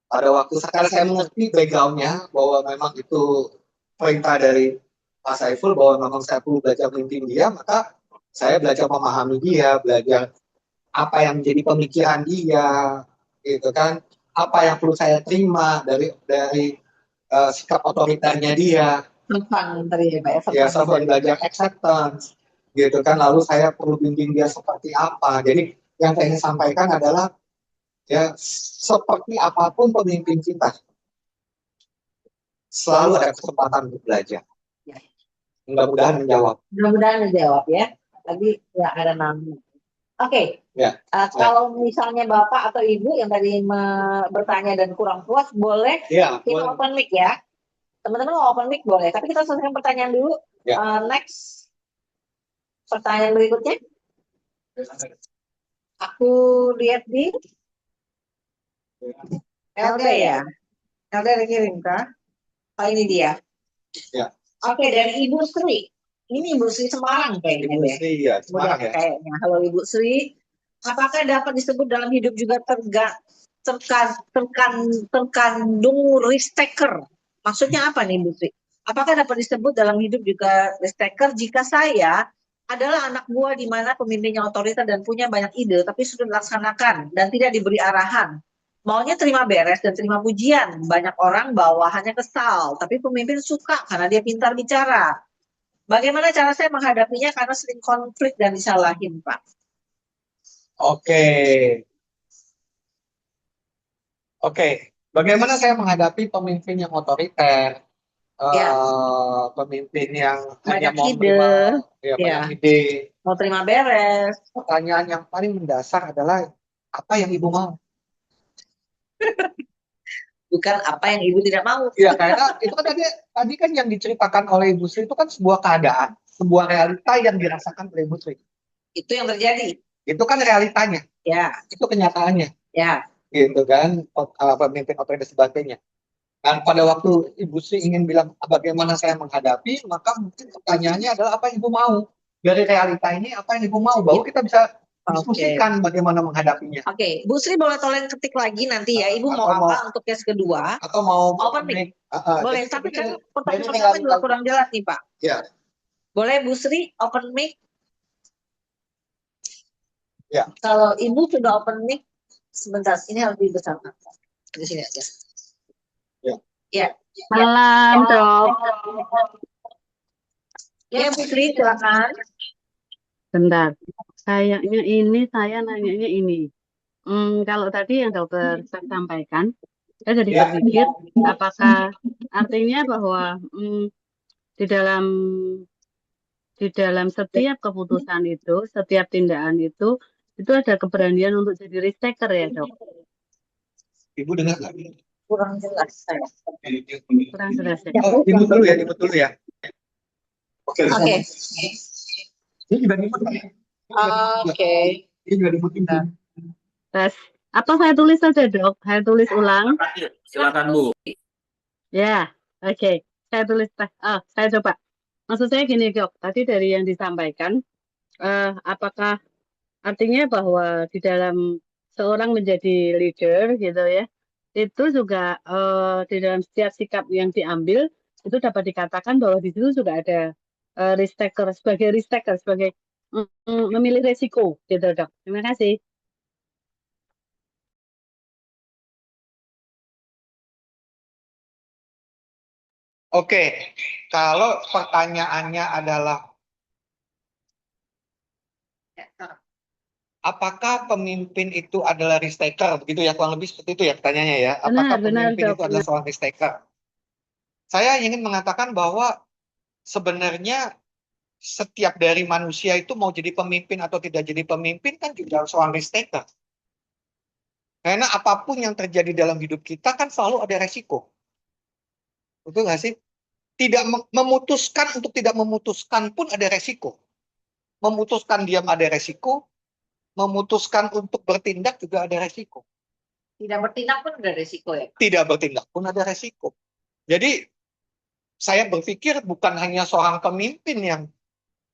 Pada waktu sekarang saya mengerti background-nya bahwa memang itu perintah dari Pak Saiful bahwa memang saya perlu belajar memimpin dia, maka saya belajar memahami dia, belajar apa yang menjadi pemikiran dia, gitu kan? Apa yang perlu saya terima dari sikap otoritasnya dia. Ya, saya belajar acceptance, gitu kan? Lalu saya perlu bimbing dia seperti apa. Jadi yang saya ingin sampaikan adalah ya seperti apapun pemimpin kita, selalu ada kesempatan untuk belajar. Mudah-mudahan menjawab. Mudah-mudahan menjawab ya. Tadi ya ada nama. Oke, Ya. kalau misalnya Bapak atau Ibu yang tadi bertanya dan kurang puas, boleh Ya, kita boleh. open mic ya. Teman-teman mau open mic boleh, tapi kita selesaikan pertanyaan dulu. Ya. Next, pertanyaan berikutnya. Aku lihat di LD ya. LD ada kirim kah? Oh ini dia. Ya. Oke, dari Ibu Sri. Ini Ibu Sri Semarang kayaknya Ibu deh. Sri ya, Semarang ya. Kayaknya. Halo Ibu Sri. Apakah dapat disebut dalam hidup juga terkandung risk taker? Maksudnya apa nih Bu Sri? Apakah dapat disebut dalam hidup juga risk taker jika saya adalah anak buah di mana pemimpinnya otoriter dan punya banyak ide, tapi sudah dilaksanakan dan tidak diberi arahan. Maunya terima beres dan terima pujian. Banyak orang bawahannya kesal, tapi pemimpin suka karena dia pintar bicara. Bagaimana cara saya menghadapinya karena sering konflik dan disalahin, Pak? Oke. Oke. Bagaimana saya menghadapi pemimpin yang otoriter? Ya, Pemimpin yang hanya banyak mau ide, ya, ya, banyak ide. mau terima beres. Pertanyaan yang paling mendasar adalah apa yang ibu mau? Bukan apa yang ibu tidak mau. Ya, karena itu kan tadi kan yang diceritakan oleh Ibu Sri itu kan sebuah keadaan, sebuah realita yang dirasakan oleh Ibu Sri. Itu yang terjadi. Itu kan realitanya. Ya. Itu kenyataannya. Ya. Gitu kan, pemimpin otoriter dan sebagainya. Dan pada waktu Ibu Sri ingin bilang bagaimana saya menghadapi, maka mungkin pertanyaannya adalah apa yang Ibu mau? Dari realita ini apa yang Ibu mau? Baru kita bisa diskusikan bagaimana menghadapinya. Oke, Bu Sri boleh tolong ketik lagi nanti ya. Ibu mau apa untuk case kedua? Atau mau open mic? Boleh, tapi kan pertanyaan pertama juga kurang jelas nih Pak. Ya. Boleh Bu Sri open mic? Ya. Kalau Ibu sudah open mic, sebentar, ini harus dibesarkan. Di sini aja. Ya. Ya. Malam, Dok. Ya, Bu Sri, silakan. Bentar. Kayaknya saya nanyanya ini. Kalau tadi yang dokter sampaikan, saya jadi berpikir, apakah artinya bahwa di dalam setiap keputusan itu, setiap tindakan itu ada keberanian untuk jadi risk taker ya, Dok? Ibu dengar nggak? Kurang jelas saya. Kurang jelas ya. Ibu dulu ya, Ibu dulu ya. Oke. Ini juga dimut ya? Oke. Ini juga dimut. Tes. Apa saya tulis saja, Dok? Saya tulis ulang. Silakan, Bu. Ya, oke. Saya tulis. Saya coba. Maksud saya gini, Dok. Tadi dari yang disampaikan, apakah artinya bahwa di dalam seorang menjadi leader, gitu ya, itu juga di dalam setiap sikap yang diambil, itu dapat dikatakan bahwa di situ juga ada risk taker, sebagai memilih resiko, gitu, Dok. Terima kasih. Oke, kalau pertanyaannya adalah apakah pemimpin itu adalah risk taker? Begitu ya, kurang lebih seperti itu ya pertanyaannya ya. Apakah pemimpin itu adalah seorang risk taker? Saya ingin mengatakan bahwa sebenarnya setiap dari manusia itu mau jadi pemimpin atau tidak jadi pemimpin kan juga seorang risk taker. Karena apapun yang terjadi dalam hidup kita kan selalu ada resiko. Betul nggak sih? Memutuskan untuk tidak memutuskan pun ada resiko. Memutuskan diam ada resiko, memutuskan untuk bertindak juga ada resiko. Tidak bertindak pun ada resiko ya? Tidak bertindak pun ada resiko. Jadi saya berpikir bukan hanya seorang pemimpin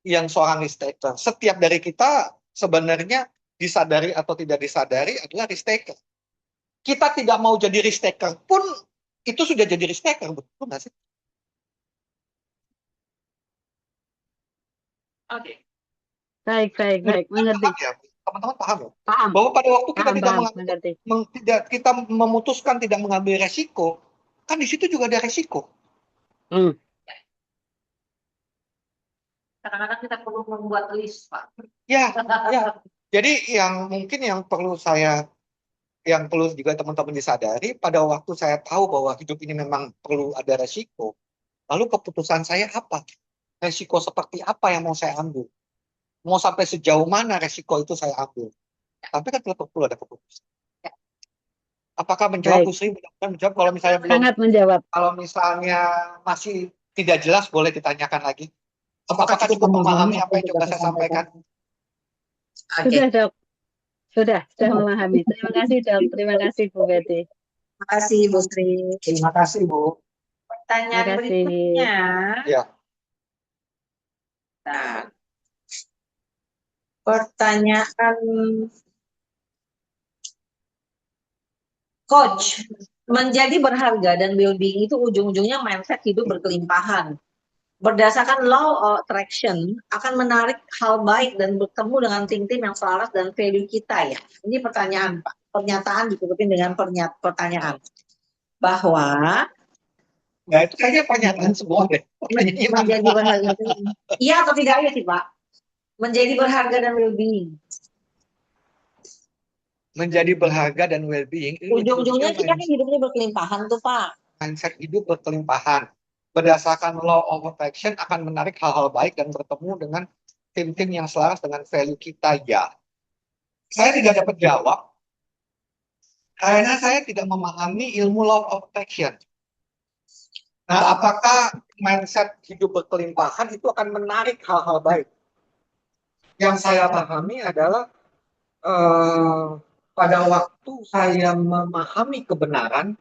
yang seorang risk taker. Setiap dari kita sebenarnya disadari atau tidak disadari adalah risk taker. Kita tidak mau jadi risk taker pun itu sudah jadi risk taker, betul nggak sih? Oke. Baik, mengerti. Teman-teman paham ya? Paham. Bahwa pada waktu kita kita memutuskan tidak mengambil resiko, kan di situ juga ada resiko. Kadang-kadang kita perlu membuat list, Pak. Ya. Jadi yang perlu juga teman-teman disadari, pada waktu saya tahu bahwa hidup ini memang perlu ada resiko, lalu keputusan saya apa? Resiko seperti apa yang mau saya ambil? mau sampai sejauh mana resiko itu saya ambil. Tapi kan tetap perlu ada keputusan. Apakah menjawab Baik, Bu Sri? Mudah-mudahan menjawab. Kalau misalnya belum, sangat menjawab. kalau misalnya masih tidak jelas, boleh ditanyakan lagi. Apakah Apakah cukup cukup memahami memahami apa apa yang yang coba coba saya saya sampaikan? sampaikan? Sudah, Oke, Dok. Sudah memahami. Terima kasih, Dok. Terima kasih, Bu Betty. terima kasih Bu Sri. Terima kasih, Bu. Terima Pertanyaan kasih. berikutnya. Ya. Nah, Pertanyaan Coach, menjadi berharga dan well-being itu ujung-ujungnya mindset hidup berkelimpahan. Berdasarkan law of attraction, akan menarik hal baik dan bertemu dengan tim-tim yang selaras dan value kita ya. Ini pertanyaan, Pak. Pernyataan ditutupin dengan pertanyaan. Bahwa Nah, itu kayaknya pernyataan semua deh. Pertanyaannya menjadi mana? berharga. Iya atau tidak ya sih, Pak? Menjadi berharga dan well-being. Menjadi berharga dan well-being, ini Ujung-ujungnya kita kan mindset, hidupnya berkelimpahan tuh, Pak. mindset hidup berkelimpahan. Berdasarkan law of attraction akan menarik hal-hal baik dan bertemu dengan tim-tim yang selaras dengan value kita ya. Saya tidak dapat jawab karena saya tidak memahami ilmu law of attraction. Nah, apakah mindset hidup berkelimpahan itu akan menarik hal-hal baik? Yang saya pahami adalah pada waktu saya memahami kebenaran,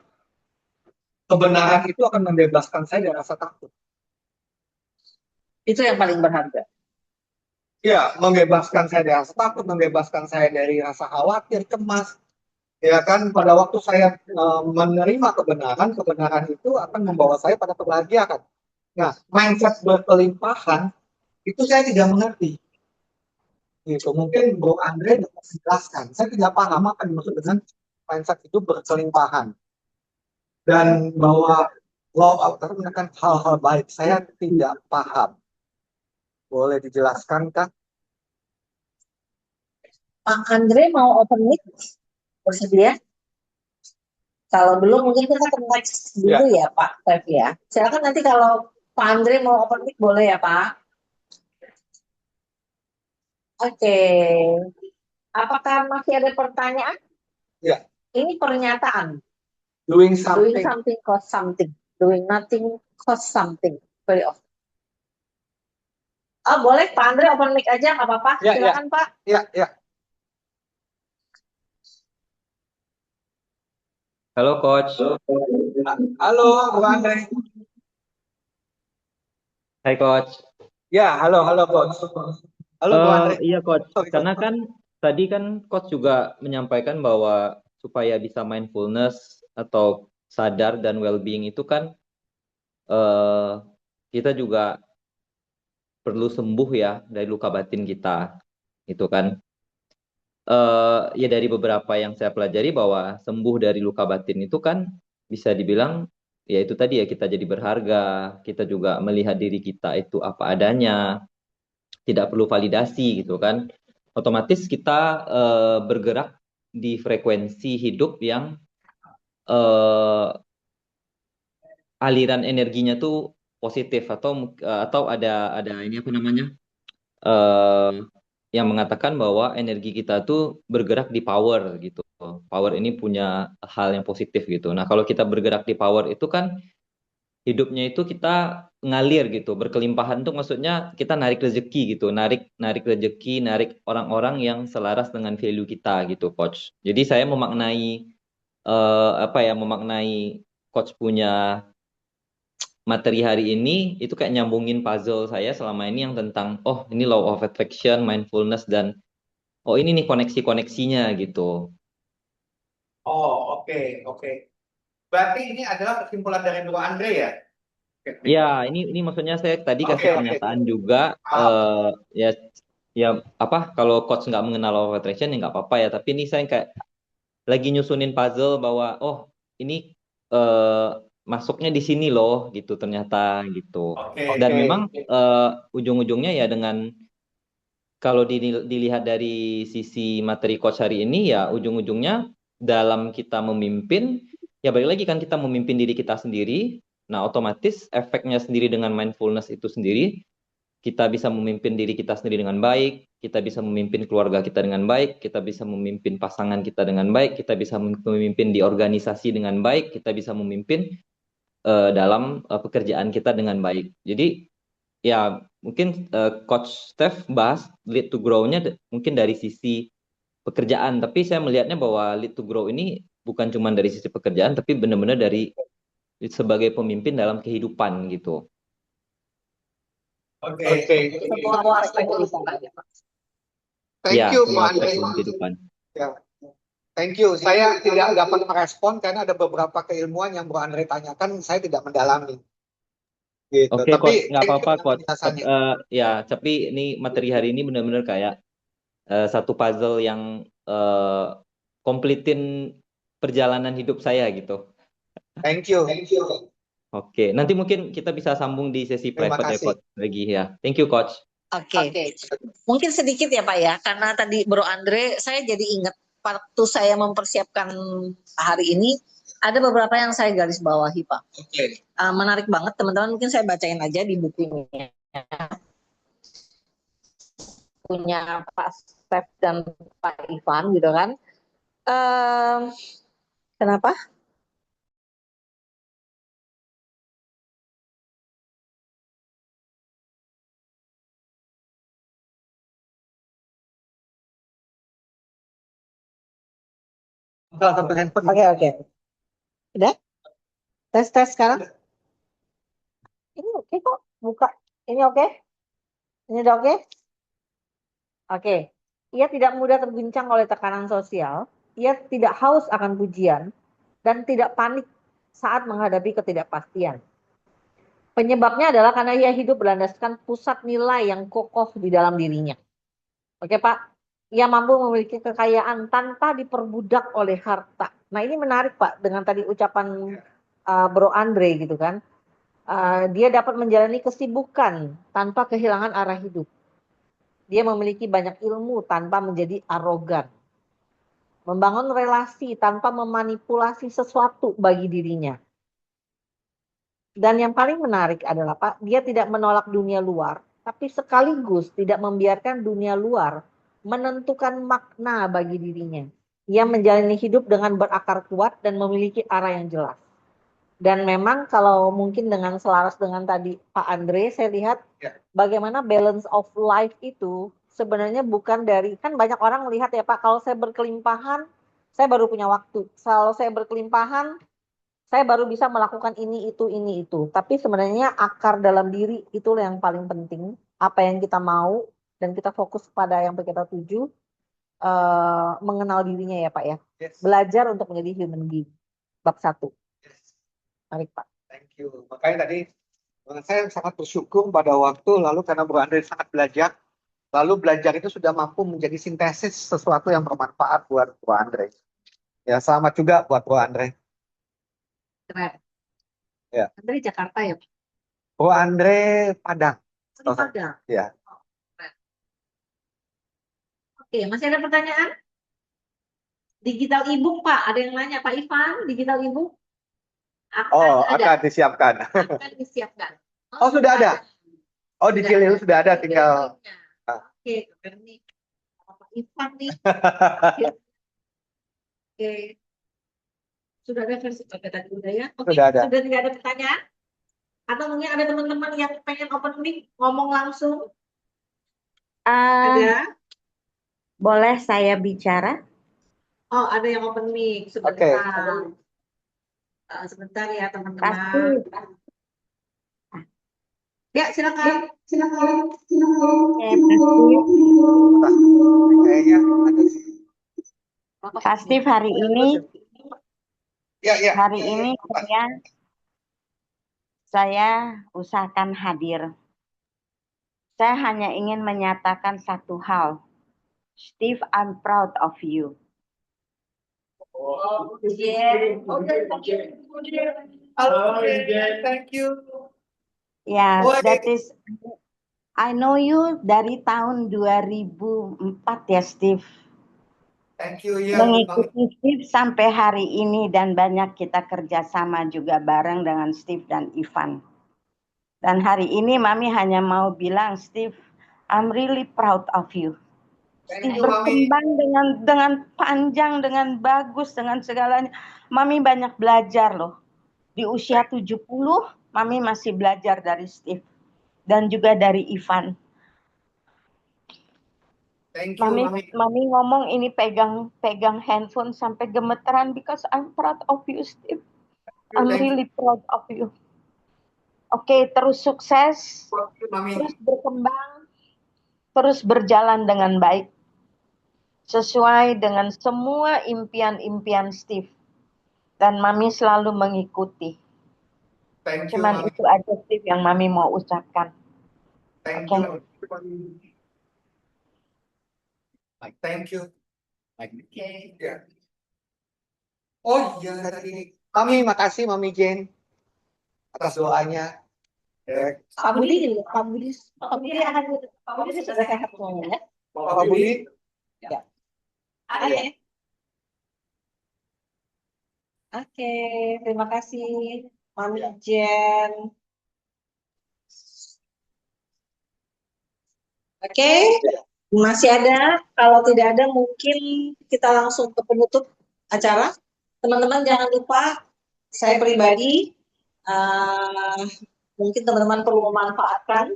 kebenaran itu akan membebaskan saya dari rasa takut. Itu yang paling berharga. Ya, membebaskan saya dari rasa takut, membebaskan saya dari rasa khawatir, cemas. Ya kan, pada waktu saya menerima kebenaran, kebenaran itu akan membawa saya pada kebahagiaan. Nah, mindset berkelimpahan itu saya tidak mengerti. Gitu. Mungkin Bro Andre dapat menjelaskan. Saya tidak paham apa yang dimaksud dengan mindset itu berkelimpahan. Dan bahwa law of attraction menekan hal-hal baik. Saya tidak paham. Boleh dijelaskan, Kak? Pak Andre mau open mic? Bersedia? Kalau belum mungkin kita ke next dulu ya Pak Tev ya. Silakan nanti kalau Pak Andre mau open mic boleh ya Pak. Oke. Apakah masih ada pertanyaan? Ya. Ini pernyataan. Doing Doing something. something cost something. Doing nothing cost something. Very often. Oh boleh Pak Andre open mic aja nggak apa-apa. Ya, Silakan Pak. Ya, ya. Halo Coach. Halo, Bro Andre. Hai Coach. Ya, halo Coach. Halo, Bro Andre. Iya Coach, karena kan tadi kan Coach juga menyampaikan bahwa supaya bisa mindfulness atau sadar dan well-being itu kan kita juga perlu sembuh ya dari luka batin kita, itu kan. Ya dari beberapa yang saya pelajari bahwa sembuh dari luka batin itu kan bisa dibilang ya itu tadi ya, kita jadi berharga, kita juga melihat diri kita itu apa adanya, tidak perlu validasi gitu kan. Otomatis kita bergerak di frekuensi hidup yang aliran energinya tuh positif, atau ada ini apa namanya, yang mengatakan bahwa energi kita tuh bergerak di power gitu. Power ini punya hal yang positif gitu. Nah, kalau kita bergerak di power itu kan hidupnya itu kita ngalir gitu, berkelimpahan tuh maksudnya kita narik rezeki gitu, narik rezeki, narik orang-orang yang selaras dengan value kita gitu, Coach. Jadi saya memaknai memaknai Coach punya materi hari ini itu kayak nyambungin puzzle saya selama ini yang tentang ini law of attraction, mindfulness, dan ini nih koneksinya gitu. Oh, oke. Berarti ini adalah kesimpulan dari Bro Andre ya? Ya, ini maksudnya saya tadi kasih pernyataan juga. Kalau Coach nggak mengenal law of attraction ya nggak apa-apa ya. Tapi ini saya kayak lagi nyusunin puzzle bahwa ini masuknya di sini loh gitu ternyata gitu. Dan memang ujung-ujungnya ya dengan kalau dilihat dari sisi materi Coach hari ini ya ujung-ujungnya dalam kita memimpin ya balik lagi kan kita memimpin diri kita sendiri. Nah, otomatis efeknya sendiri dengan mindfulness itu sendiri kita bisa memimpin diri kita sendiri dengan baik, kita bisa memimpin keluarga kita dengan baik, kita bisa memimpin pasangan kita dengan baik, kita bisa memimpin di organisasi dengan baik, kita bisa memimpin dalam pekerjaan kita dengan baik. Jadi ya mungkin Coach Steph bahas lead to grow-nya mungkin dari sisi pekerjaan, tapi saya melihatnya bahwa lead to grow ini bukan cuma dari sisi pekerjaan, tapi benar-benar dari sebagai pemimpin dalam kehidupan gitu. Oke. Semua aspek kehidupan. Thank Ya, you, semua Pak aspek Andre. dalam kehidupan. Ya. Thank you. Saya tidak dapat merespon karena ada beberapa keilmuan yang Bro Andre tanyakan, saya tidak mendalami. Gitu. Oke, Tapi Coach, nggak thank you apa-apa, untuk Coach. penjelasannya. Ya, tapi ini materi hari ini benar-benar kayak satu puzzle yang kompletin perjalanan hidup saya gitu. Thank you. Oke, nanti mungkin kita bisa sambung di sesi Terima private ya, kasih. Coach, lagi ya. Thank you, Coach. Oke. Mungkin sedikit ya Pak ya, karena tadi Bro Andre, saya jadi ingat waktu saya mempersiapkan hari ini, ada beberapa yang saya garis bawahi Pak. Oke. Menarik banget teman-teman, mungkin saya bacain aja di bukunya. Punya Pak Steph dan Pak Ivan gitu kan. Kenapa? Salah satu handphone. Oke. Udah? Tes sekarang? Ini oke kok, buka. Ini oke? Ini udah oke? Oke. Ia tidak mudah terguncang oleh tekanan sosial, ia tidak haus akan pujian, dan tidak panik saat menghadapi ketidakpastian. Penyebabnya adalah karena ia hidup berlandaskan pusat nilai yang kokoh di dalam dirinya. Oke Pak? Ia mampu memiliki kekayaan tanpa diperbudak oleh harta. Nah ini menarik Pak, dengan tadi ucapan Bro Andre gitu kan. Dia dapat menjalani kesibukan tanpa kehilangan arah hidup. Dia memiliki banyak ilmu tanpa menjadi arogan. Membangun relasi tanpa memanipulasi sesuatu bagi dirinya. Dan yang paling menarik adalah Pak, dia tidak menolak dunia luar, tapi sekaligus tidak membiarkan dunia luar menentukan makna bagi dirinya. Ia menjalani hidup dengan berakar kuat dan memiliki arah yang jelas. Dan memang kalau mungkin dengan selaras dengan tadi Pak Andre, saya lihat bagaimana balance of life itu sebenarnya bukan dari, kan banyak orang melihat ya Pak, kalau saya berkelimpahan, saya baru punya waktu. Kalau saya berkelimpahan, saya baru bisa melakukan ini, itu. Tapi sebenarnya akar dalam diri itulah yang paling penting. Apa yang kita mau dan kita fokus pada yang kita tuju, mengenal dirinya ya Pak ya. Belajar untuk menjadi human being. Bab 1. Mari Pak. Thank you. Makanya tadi saya sangat bersyukur pada waktu lalu karena Bro Andre sangat belajar. Lalu belajar itu sudah mampu menjadi sintesis sesuatu yang bermanfaat buat Bro Andre. Ya, selamat juga buat Bro Andre. Keren. Ya. Andre Jakarta ya Pak? Bro Andre Padang. Di Padang? Ya. Oke, masih ada pertanyaan? Digital e-book Pak, ada yang nanya Pak Ivan, digital e-book? Akan disiapkan. Akan disiapkan. Oh, sudah ada? Oh, di Cilil sudah ada, tinggal. Oke, keren nih. Pak Ivan nih. Oke. Sudah ada versi tadi udah ya? Oke, Sudah ada. Sudah tidak ada pertanyaan? Atau mungkin ada teman-teman yang pengen open mic, ngomong langsung? Ada? Boleh saya bicara? Oh, ada yang open mic. Sebentar. Sebentar ya, teman-teman. Ya, silakan. Kayaknya ada sih. Pak Steve, hari ini saya usahakan hadir. Saya hanya ingin menyatakan satu hal. Steve, I'm proud of you. Thank you. Yes, that is. I know you dari tahun 2004 ya, Steve. Thank you ya. Mengikuti Steve sampai hari ini dan banyak kita kerjasama juga bareng dengan Steve dan Ivan. Dan hari ini Mami hanya mau bilang, Steve, I'm really proud of you. Thank you, Mami. berkembang dengan panjang, dengan bagus, dengan segalanya. Mami banyak belajar loh. Di usia 70, Mami masih belajar dari Steve dan juga dari Ivan. Thank you, Mami. Mami ngomong ini pegang handphone sampai gemeteran because I'm proud of you, Steve. I'm really proud of you. Oke, terus sukses, terus berkembang, terus berjalan dengan baik. Sesuai dengan semua impian-impian Steve. Dan Mami selalu mengikuti. Thank you, Cuman Mami. itu aja Steve yang Mami mau ucapkan. Thank Oke. you. Thank you. Okay. Yeah. Oh iya, tadi. Mami, makasih Mami Jane atas doanya. Ya. Pak Budi sudah sehat semuanya ya. Pak Budi. Ya. Oke. Oke, terima kasih Mami Jen. Oke, masih ada. Kalau tidak ada, mungkin kita langsung ke penutup acara. Teman-teman jangan lupa, saya pribadi, mungkin teman-teman perlu memanfaatkan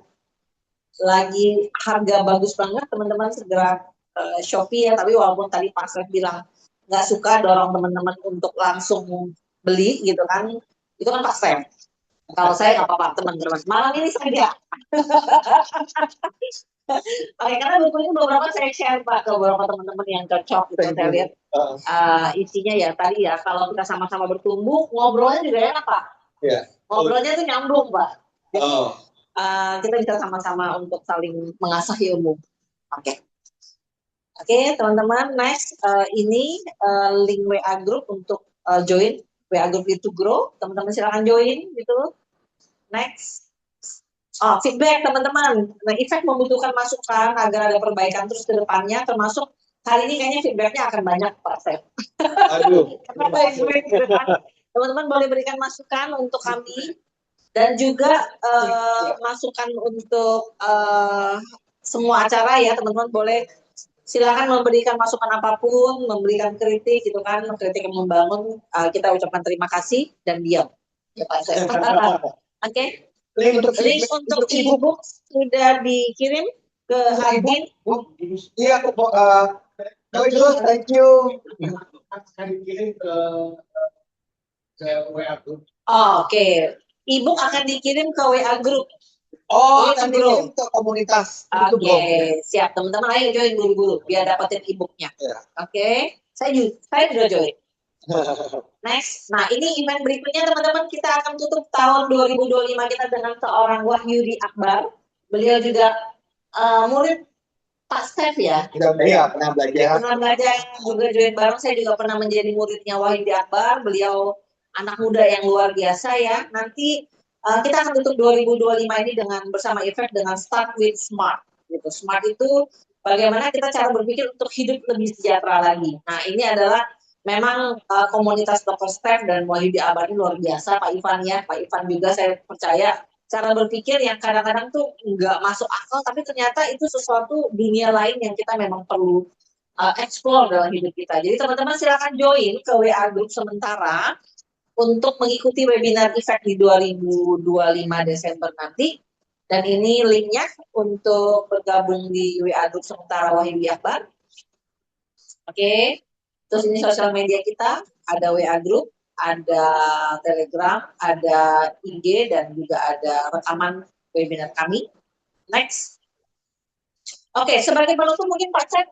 lagi harga bagus banget, teman-teman segera Shopee ya. Tapi walaupun tadi Pak Sref bilang nggak suka dorong teman-teman untuk langsung beli gitu kan, itu kan Pak Sref. Kalau saya nggak apa-apa teman-teman, malam ini saja. Oke, karena bukunya beberapa saya share Pak ke beberapa teman-teman yang cocok gitu. Saya lihat isinya ya tadi ya, kalau kita sama-sama bertumbuh, ngobrolnya juga enak Pak. Yeah. Ngobrolnya tuh nyambung Pak. Oh. Kita bisa sama-sama untuk saling mengasah ilmu. Oke. Oke, teman-teman, next ini link WA group untuk join WA group itu grow. Teman-teman silakan join gitu. Next. Feedback teman-teman. Nah, Effect membutuhkan masukan agar ada perbaikan terus ke depannya, termasuk hari ini kayaknya feedbacknya akan banyak Pak Sref. Aduh. Teman-teman boleh berikan masukan untuk kami dan juga masukan untuk semua acara ya teman-teman, boleh silakan memberikan masukan apapun, memberikan kritik gitu kan, kritik yang membangun. Kita ucapkan terima kasih dan diam ya Pak Sref. Oke. Link untuk e-book sudah dikirim ke admin. Iya, thank you. Akan dikirim ke WA group. Oke. E-book akan dikirim ke WA group. Oh, akan dikirim ke komunitas. Oke, siap teman-teman, ayo join buru-buru biar dapetin e-booknya. Yeah. Oke, saya juga join. Next, nah ini event berikutnya teman-teman, kita akan tutup tahun 2025 kita dengan seorang Wahyudi Akbar. Beliau juga murid Pak Stef ya. Iya, pernah belajar. Pernah belajar juga join bareng. Saya juga pernah menjadi muridnya Wahyudi Akbar. Beliau anak muda yang luar biasa ya. Nanti kita akan tutup 2025 ini dengan bersama Effect dengan Start with Smart. Gitu. Smart itu bagaimana kita cara berpikir untuk hidup lebih sejahtera lagi. Nah ini adalah memang komunitas Dr. Stef dan Wahyudi Akbar ini luar biasa Pak Ivan ya. Pak Ivan juga saya percaya cara berpikir yang kadang-kadang tuh nggak masuk akal, tapi ternyata itu sesuatu dunia lain yang kita memang perlu explore dalam hidup kita. Jadi teman-teman silakan join ke WA group sementara untuk mengikuti webinar Effect di 2025 Desember nanti. Dan ini linknya untuk bergabung di WA group sementara Wahyudi Akbar. Oke. Terus ini sosial media kita, ada WA group, ada Telegram, ada IG, dan juga ada rekaman webinar kami. Next. Oke, sebagai penutup mungkin Pak Stef,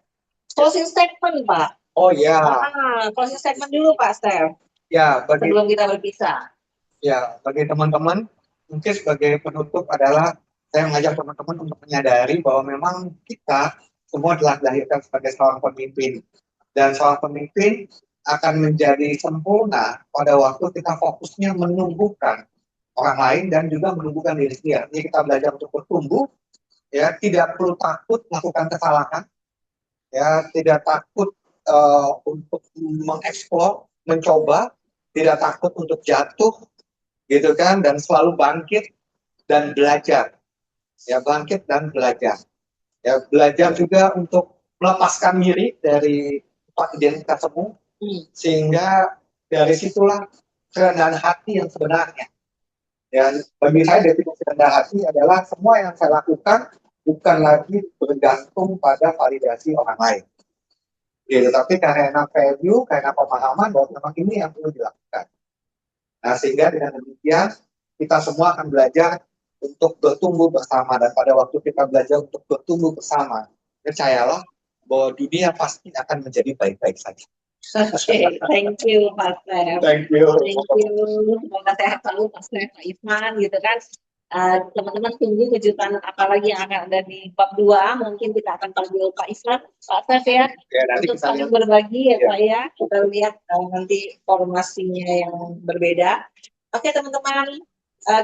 closing statement Pak. Oh ya. Closing statement dulu Pak Stef. Ya, sebelum kita berpisah. Ya, bagi teman-teman, mungkin sebagai penutup adalah saya mengajak teman-teman untuk menyadari bahwa memang kita semua telah dilahirkan sebagai seorang pemimpin. Dan seorang pemimpin akan menjadi sempurna pada waktu kita fokusnya menumbuhkan orang lain dan juga menumbuhkan diri sendiri. Jadi kita belajar untuk bertumbuh, ya, tidak perlu takut melakukan kesalahan, ya, tidak takut untuk mengeksplor, mencoba, tidak takut untuk jatuh, gitu kan, dan selalu bangkit dan belajar, ya, bangkit dan belajar, ya, belajar juga untuk melepaskan diri dari identitas semu, sehingga dari situlah kerendahan hati yang sebenarnya. Ya, bagi saya definisi rendah hati adalah semua yang saya lakukan bukan lagi bergantung pada validasi orang lain. Gitu, tapi karena value, karena pemahaman bahwa memang ini yang perlu dilakukan. Nah, sehingga dengan demikian kita semua akan belajar untuk bertumbuh bersama, dan pada waktu kita belajar untuk bertumbuh bersama, percayalah bahwa dunia pasti akan menjadi baik-baik saja. Oke, thank you Pak Stef. Thank you. Thank you. Semoga sehat selalu Pak Stef, Pak Isman gitu kan. Teman-teman tunggu kejutan apa lagi yang akan ada di bab 2. Mungkin kita akan panggil Pak Isman, Pak Stef ya, Nanti untuk kita saling lihat. berbagi ya Ya. Pak ya. Kita lihat nanti formasinya yang berbeda. Oke teman-teman,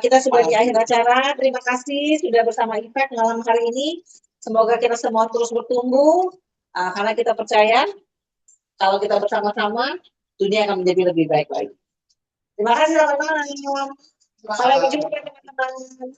kita sudah di akhir acara. Terima kasih sudah bersama Impact malam hari ini. Semoga kita semua terus bertumbuh karena kita percaya kalau kita bersama-sama, dunia akan menjadi lebih baik lagi. Terima kasih teman-teman. Sampai jumpa teman-teman.